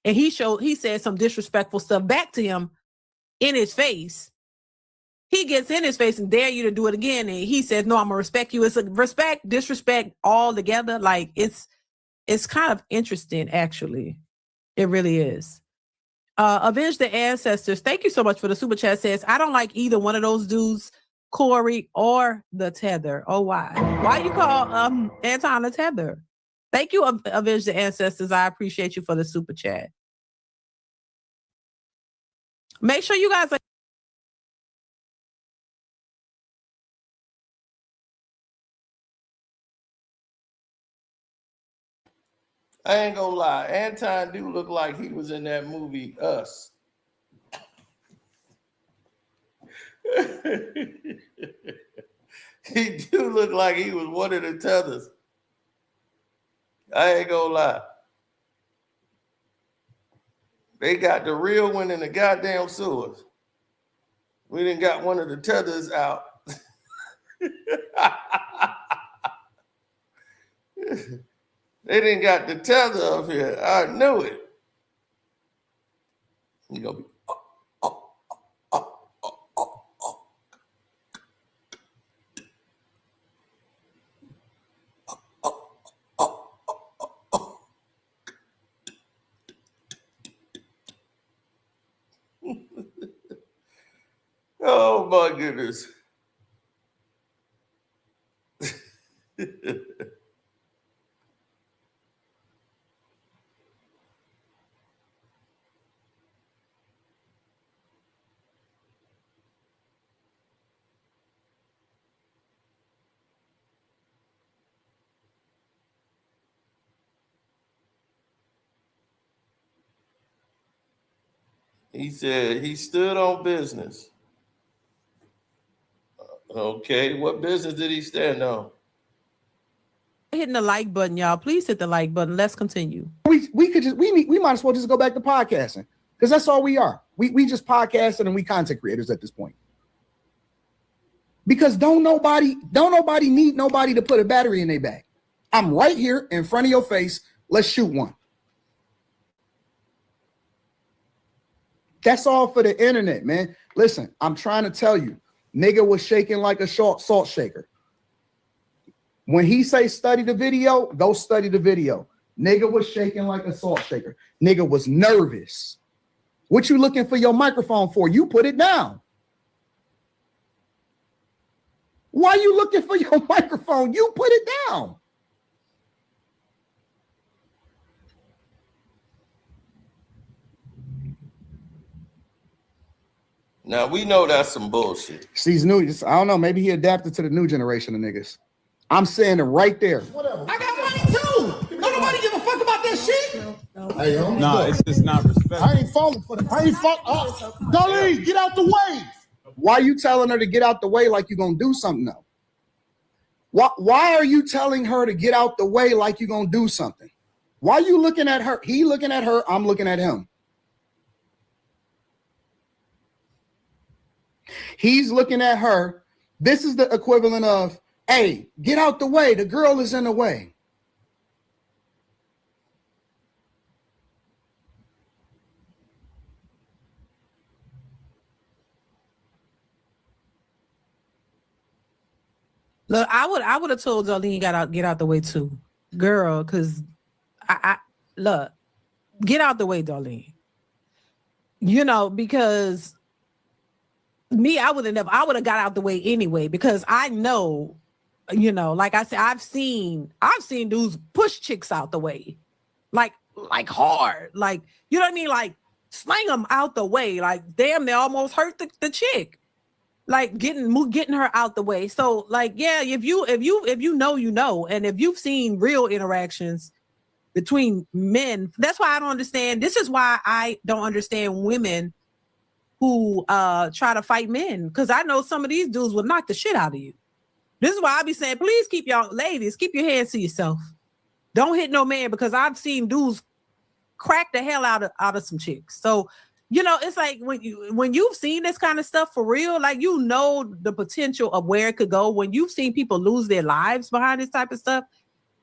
and he said some disrespectful stuff back to him in his face. He gets in his face and dare you to do it again. And he says, no, I'm gonna respect you. It's a disrespect all together. Like it's kind of interesting, actually. It really is. Avenge the Ancestors. Thank you so much for the super chat. Says, I don't like either one of those dudes, Corey or the Tether. Oh, why? Why you call Anton the Tether? Thank you, Avenge the Ancestors. I appreciate you for the super chat. Make sure you guys are I ain't gonna lie. Anton do look like he was in that movie Us. He do look like he was one of the Tethers. I ain't gonna lie. They got the real one in the goddamn sewers. We done got one of the Tethers out. They didn't got the Tether up here. I knew it. You gonna be oh my goodness. He said he stood on business. Okay, what business did he stand on? hitting the like button, y'all. Please hit the like button. Let's continue. We might as well just go back to podcasting, because that's all we are. We just podcasting and we content creators at this point. Because don't nobody need nobody to put a battery in their back. I'm right here in front of your face. Let's shoot one. That's all for the internet, man. Listen, I'm trying to tell you, nigga was shaking like a salt shaker. When he say study the video, go study the video. Nigga was shaking like a salt shaker. Nigga was nervous. What you looking for your microphone for? You put it down. Why you looking for your microphone? You put it down. Now we know that's some bullshit. These new, I don't know. Maybe he adapted to the new generation of niggas. I'm saying it right there. Whatever. I got money too. Don't nobody give a fuck about that shit. Hey, yo, No, it's just not respect. I ain't falling for that. I ain't falling. Darlene, get out the way. Why you telling her to get out the way like you gonna do something though? Why are you telling her to get out the way like you gonna do something? Why you looking at her? He looking at her. I'm looking at him. He's looking at her. This is the equivalent of, hey, get out the way. The girl is in the way. Look, I would have told Darlene get out the way too, girl, because I look, get out the way, Darlene. You know, because me, I would have got out the way anyway, because I know, you know, like I said, I've seen dudes push chicks out the way, like hard, like, you know what I mean, like slang them out the way, like damn, they almost hurt the chick. Like getting her out the way. So like, yeah, if you know, you know, and if you've seen real interactions between men, that's why I don't understand. This is why I don't understand women who try to fight men, because I know some of these dudes will knock the shit out of you. This is why I be saying, please keep your hands to yourself. Don't hit no man, because I've seen dudes crack the hell out of some chicks. So you know, it's like when you've seen this kind of stuff for real, like, you know, the potential of where it could go. When you've seen people lose their lives behind this type of stuff,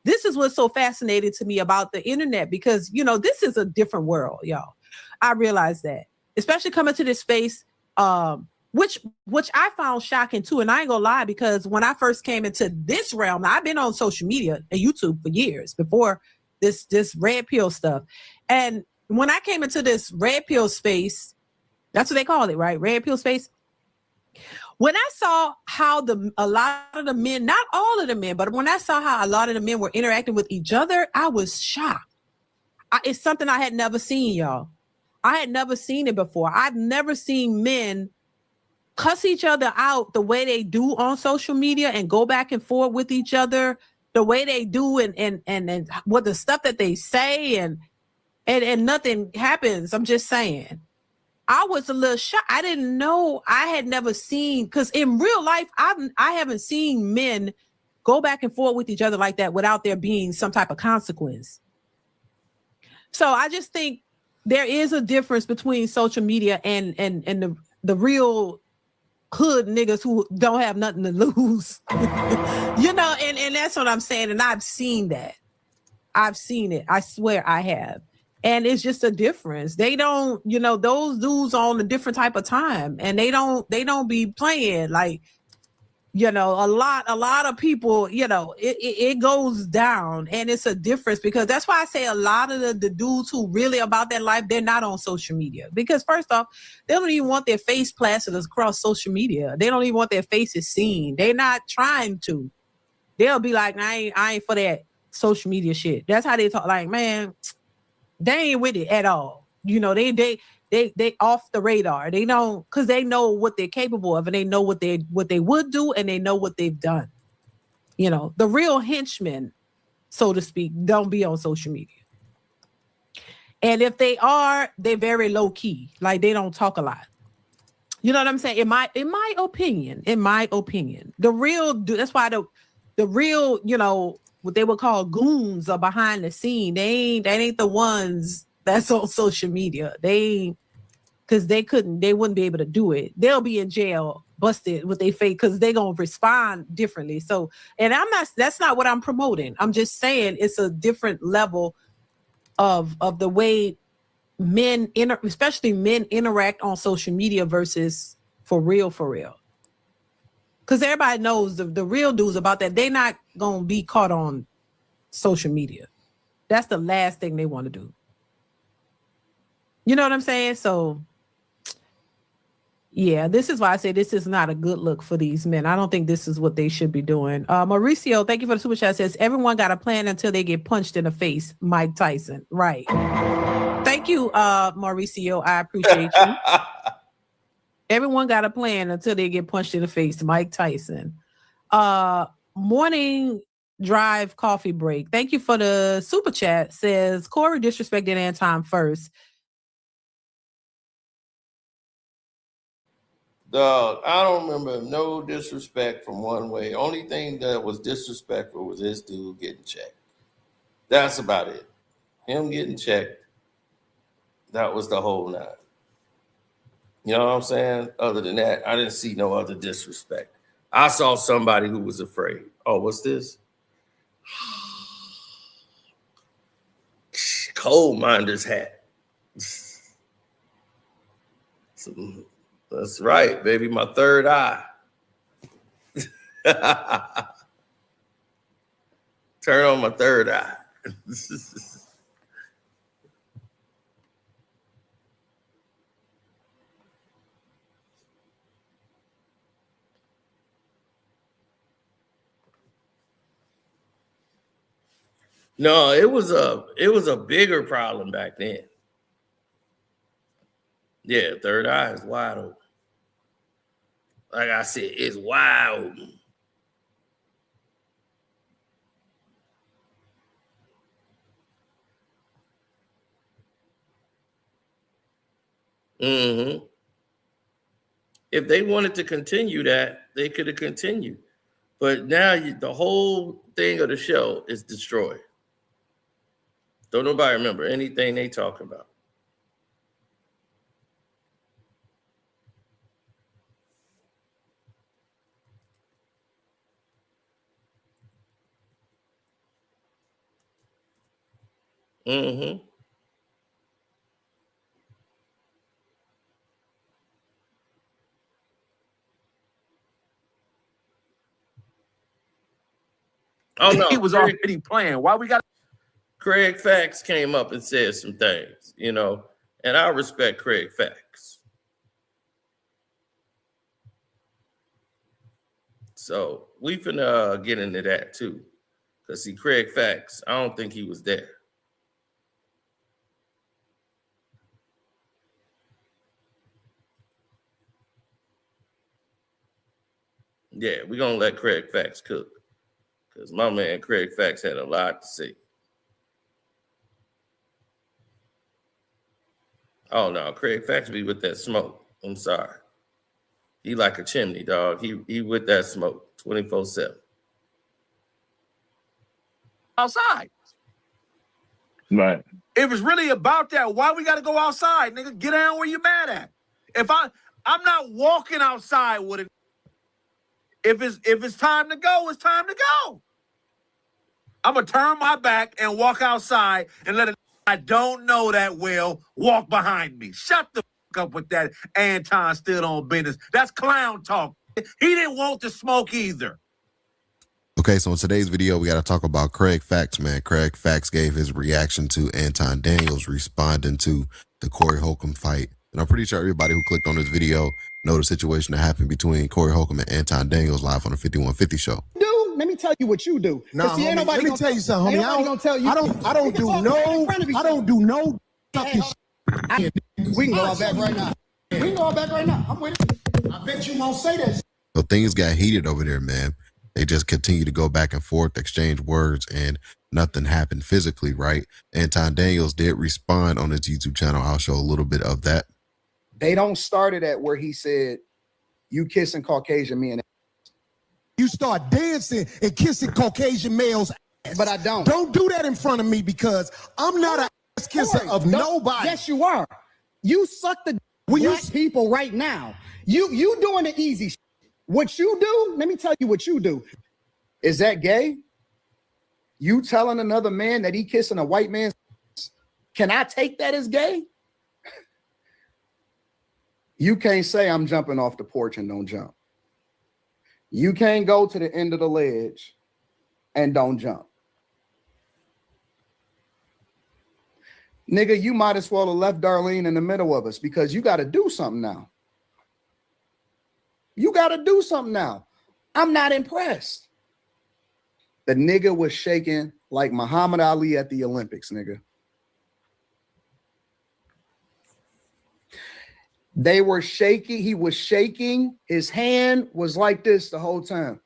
this is what's so fascinating to me about the internet, because, you know, this is a different world, y'all. I realize that, especially coming to this space, which I found shocking too. And I ain't gonna lie, because when I first came into this realm, I've been on social media and YouTube for years before this red pill stuff. And when I came into this red pill space, that's what they call it, right? Red pill space. When I saw how a lot of the men, not all of the men, but when I saw how a lot of the men were interacting with each other, I was shocked. It's something I had never seen, y'all. I had never seen it before. I've never seen men cuss each other out the way they do on social media and go back and forth with each other the way they do, and what the stuff that they say, and nothing happens. I'm just saying. I was a little shocked. I didn't know. I had never seen, because in real life, I haven't seen men go back and forth with each other like that without there being some type of consequence. So I just think there is a difference between social media and the real hood niggas who don't have nothing to lose. You know, and that's what I'm saying. And I've seen that. I've seen it. I swear I have. And it's just a difference. They don't, you know, those dudes on a different type of time, and they don't be playing like, you know, a lot of people, you know, it goes down, and it's a difference, because that's why I say a lot of the dudes who really about that life, they're not on social media, because first off, they don't even want their face plastered across social media. They don't even want their faces seen. They're not trying to. They'll be like, I ain't for that social media shit. That's how they talk. Like, man, they ain't with it at all. You know, they off the radar. They don't, because they know what they're capable of, and they know what they would do, and they know what they've done. You know, the real henchmen, so to speak, don't be on social media. And if they are, they're very low key. Like, they don't talk a lot. You know what I'm saying? In my opinion, the real, that's why the real, you know, what they would call goons are behind the scene. They ain't the ones that's on social media. Because they wouldn't be able to do it. They'll be in jail busted with their face because they're gonna respond differently. So, and that's not what I'm promoting. I'm just saying it's a different level of the way men especially men interact on social media versus for real. Because everybody knows the real dudes about that. They're not gonna be caught on social media. That's the last thing they want to do. You know what I'm saying? So yeah, this is why I say this is not a good look for these men. I don't think this is what they should be doing. Mauricio, thank you for the super chat. Says everyone got a plan until they get punched in the face. Mike Tyson, right? Thank you, Mauricio. I appreciate you. Everyone got a plan until they get punched in the face. Mike Tyson. Morning drive coffee break. Thank you for the super chat. Says Corey disrespected Anton first. Dog, I don't remember no disrespect from one way. Only thing that was disrespectful was this dude getting checked. That's about it. Him getting checked. That was the whole nine. You know what I'm saying? Other than that, I didn't see no other disrespect. I saw somebody who was afraid. Oh, what's this? Coal minder's hat. That's right, baby. My third eye. Turn on my third eye. No, it was a bigger problem back then. Yeah, third eye is wide open. Like I said, it's wide open. Mm-hmm. If they wanted to continue that, they could have continued. But now the whole thing of the show is destroyed. Don't nobody remember anything they talking about. Mm-hmm. Oh no, he was already playing. Why we got? Craig Fax came up and said some things, you know, and I respect Craig Fax. So we finna get into that too, because see, Craig Fax, I don't think he was there. Yeah, we're gonna let Craig Fax cook, because my man Craig Fax had a lot to say. Oh no, Craig Fax be with that smoke. I'm sorry. He like a chimney, dog. He with that smoke 24/7. Outside. Right. If it's really about that, why we got to go outside, nigga? Get down where you mad at. If I'm not walking outside with it. If it's time to go, it's time to go. I'm gonna turn my back and walk outside and let it. I don't know that well. Walk behind me. Shut the fuck up with that. Anton still on business. That's clown talk. He didn't want the smoke either. Okay, so in today's video, we got to talk about Craig Fax, man. Craig Fax gave his reaction to Anton Daniels responding to the Corey Holcomb fight. And I'm pretty sure everybody who clicked on this video know the situation that happened between Corey Holcomb and Anton Daniels live on the 5150 show. Dude, let me tell you what you do. Nah, See, ain't homie, let me tell you something, homie. I don't do no fucking shit. We can go all back right now. We can go all back right now. I'm with it. I bet you won't say that. So things got heated over there, man. They just continue to go back and forth, exchange words, and nothing happened physically, right? Anton Daniels did respond on his YouTube channel. I'll show a little bit of that. They don't start it at where he said, "You kissing Caucasian men." You start dancing and kissing Caucasian males' ass. But I don't. Don't do that in front of me because I'm not an ass kisser of nobody. Yes, you are. You suck the black people right now. You doing the easy shit. What you do, let me tell you what you do. Is that gay? You telling another man that he kissing a white man? Can I take that as gay? You can't say I'm jumping off the porch and don't jump. You can't go to the end of the ledge and don't jump. Nigga, you might as well have left Darlene in the middle of us because you got to do something now. You got to do something now. I'm not impressed. The nigga was shaking like Muhammad Ali at the Olympics, nigga. They were shaking. He was shaking. His hand was like this the whole time.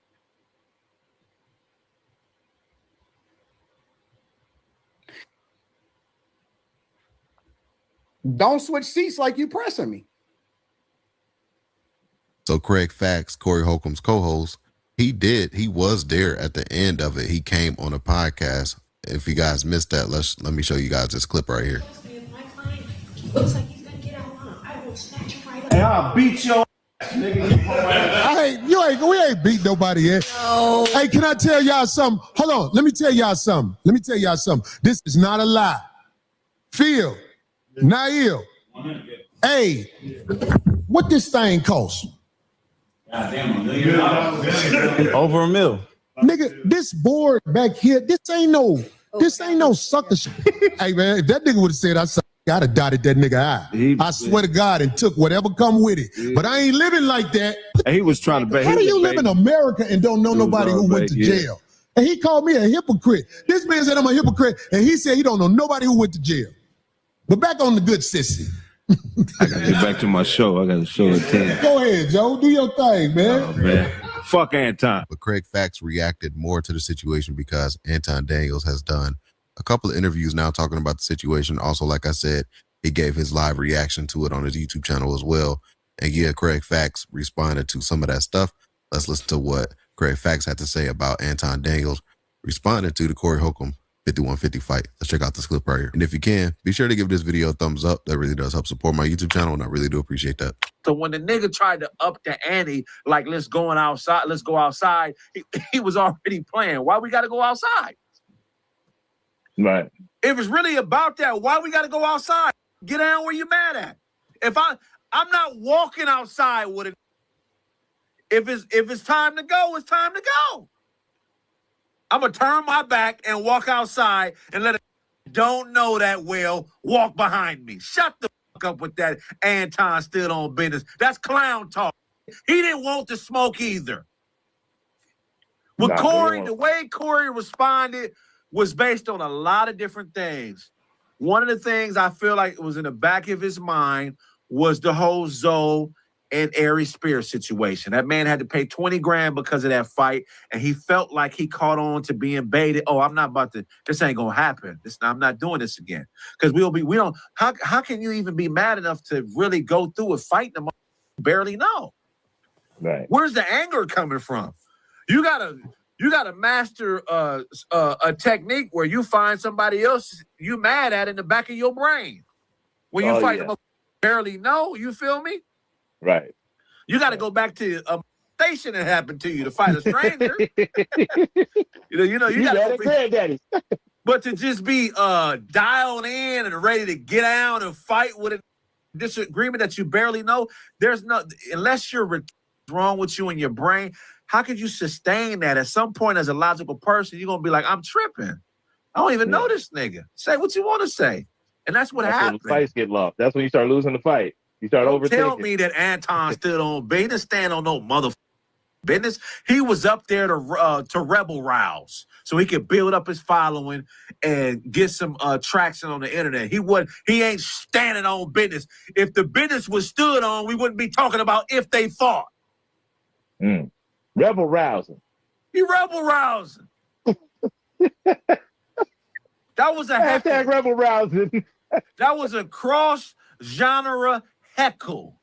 Don't switch seats like you pressing me. So Craig Facts, Corey Holcomb's co-host, he was there at the end of it. He came on a podcast. If you guys missed that, let me show you guys this clip right here. Looks like he's gonna get out on him. I will snatch him right up. Hey, I'll beat your ass, nigga. We ain't beat nobody yet. No. Hey, can I tell y'all something? Hold on. Let me tell y'all something. This is not a lie. Phil, Nail, hey, what this thing cost? Goddamn, $1 million. Over $1 million. Nigga, this board back here, this ain't no sucker shit. Hey man, if that nigga would have said I'd have dotted that nigga eye. I swear to God, and took whatever come with it. Yeah. But I ain't living like that. And he was trying to bet. How do you live in America and don't know nobody who went to jail? And he called me a hypocrite. This man said I'm a hypocrite, and he said he don't know nobody who went to jail. But back on the good sissy. I gotta get back to my show. I got a show at 10. Go ahead, Joe. Do your thing, man. Oh, man. Fuck Anton. But Craig Facts reacted more to the situation because Anton Daniels has done a couple of interviews now talking about the situation. Also, like I said, he gave his live reaction to it on his YouTube channel as well. And yeah, Craig Facts responded to some of that stuff. Let's listen to what Craig Facts had to say about Anton Daniels responding to the Corey Holcomb 5150 fight. Let's check out this clip right here. And if you can, be sure to give this video a thumbs up. That really does help support my YouTube channel, and I really do appreciate that. So when the nigga tried to up the ante, like let's go outside, he was already playing. Why we got to go outside? Right. If it's really about that, why we got to go outside? Get down where you mad at. If I'm not walking outside with it. If it's time to go, it's time to go. I'm gonna turn my back and walk outside and let it don't know that well walk behind me. Shut the fuck up with that. Anton still on business. That's clown talk. He didn't want the smoke either. With Corey, the way Corey responded was based on a lot of different things. One of the things I feel like was in the back of his mind was the whole Zoe and Aries Spears situation. That man had to pay 20 grand because of that fight, and he felt like he caught on to being baited. Oh, I'm not about to, this ain't gonna happen. I'm not doing this again. Because how can you even be mad enough to really go through a fight them you barely know? Right. Where's the anger coming from? You gotta master a technique where you find somebody else you mad at in the back of your brain. When you fight them you barely know, you feel me? Right. You got to go back to a station that happened to you to fight a stranger. you got to But to just be dialed in and ready to get out and fight with a disagreement that you barely know, unless you're wrong with you in your brain, how could you sustain that? At some point, as a logical person, you're going to be like, I'm tripping. I don't even know this nigga. Say what you want to say. And that's what happened. When the fights get lost. That's when you start losing the fight. You start overthinking. Tell me that Anton stood on business. He didn't stand on no motherfucking business. He was up there to rebel rouse so he could build up his following and get some traction on the internet. He ain't standing on business. If the business was stood on, we wouldn't be talking about if they fought. Rebel rousing. He rebel rousing. That was a hashtag rebel rousing. That was a cross genre heckle.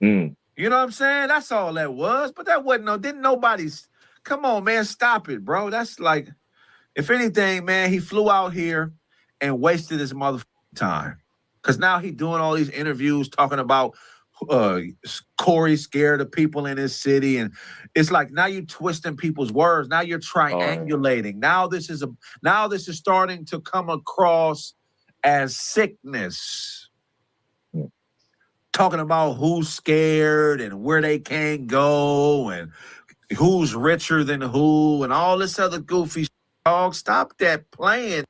You know what I'm saying? That's all that was. But that wasn't didn't nobody's. Come on, man, stop it, bro. That's like, if anything, man, he flew out here and wasted his motherfucking time. Because now he doing all these interviews talking about Corey scared of people in his city, and it's like now you're twisting people's words. Now you're triangulating. Now this is starting to come across as sickness. Talking about who's scared and where they can't go and who's richer than who and all this other goofy shit. Dog, stop that playing.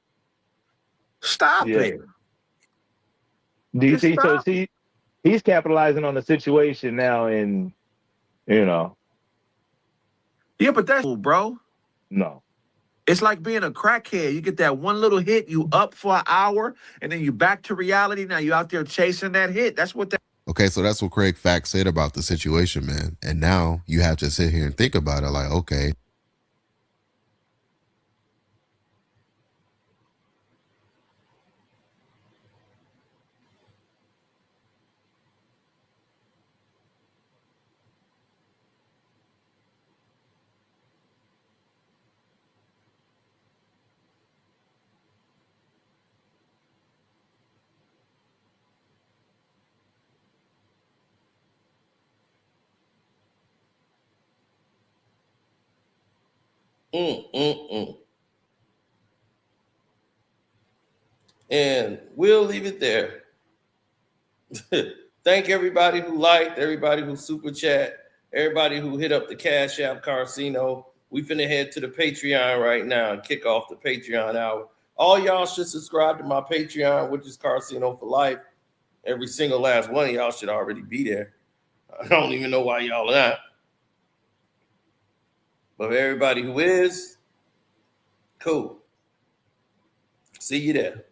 Stop it. DC, so see, he's capitalizing on the situation now, and Yeah, but that's cool, bro. No. It's like being a crackhead. You get that one little hit, you up for an hour, and then you back to reality. Now you out there chasing that hit. That's what that. Okay, so that's what Craig Facts said about the situation, man. And now you have to sit here and think about it like, okay. And we'll leave it there. Thank everybody who liked, everybody who super chat, everybody who hit up the Cash App Carcino. We finna head to the Patreon right now and kick off the Patreon hour. All y'all should subscribe to my Patreon, which is Carcino for Life. Every single last one of y'all should already be there. I don't even know why y'all are not. But everybody who is, cool. See you there.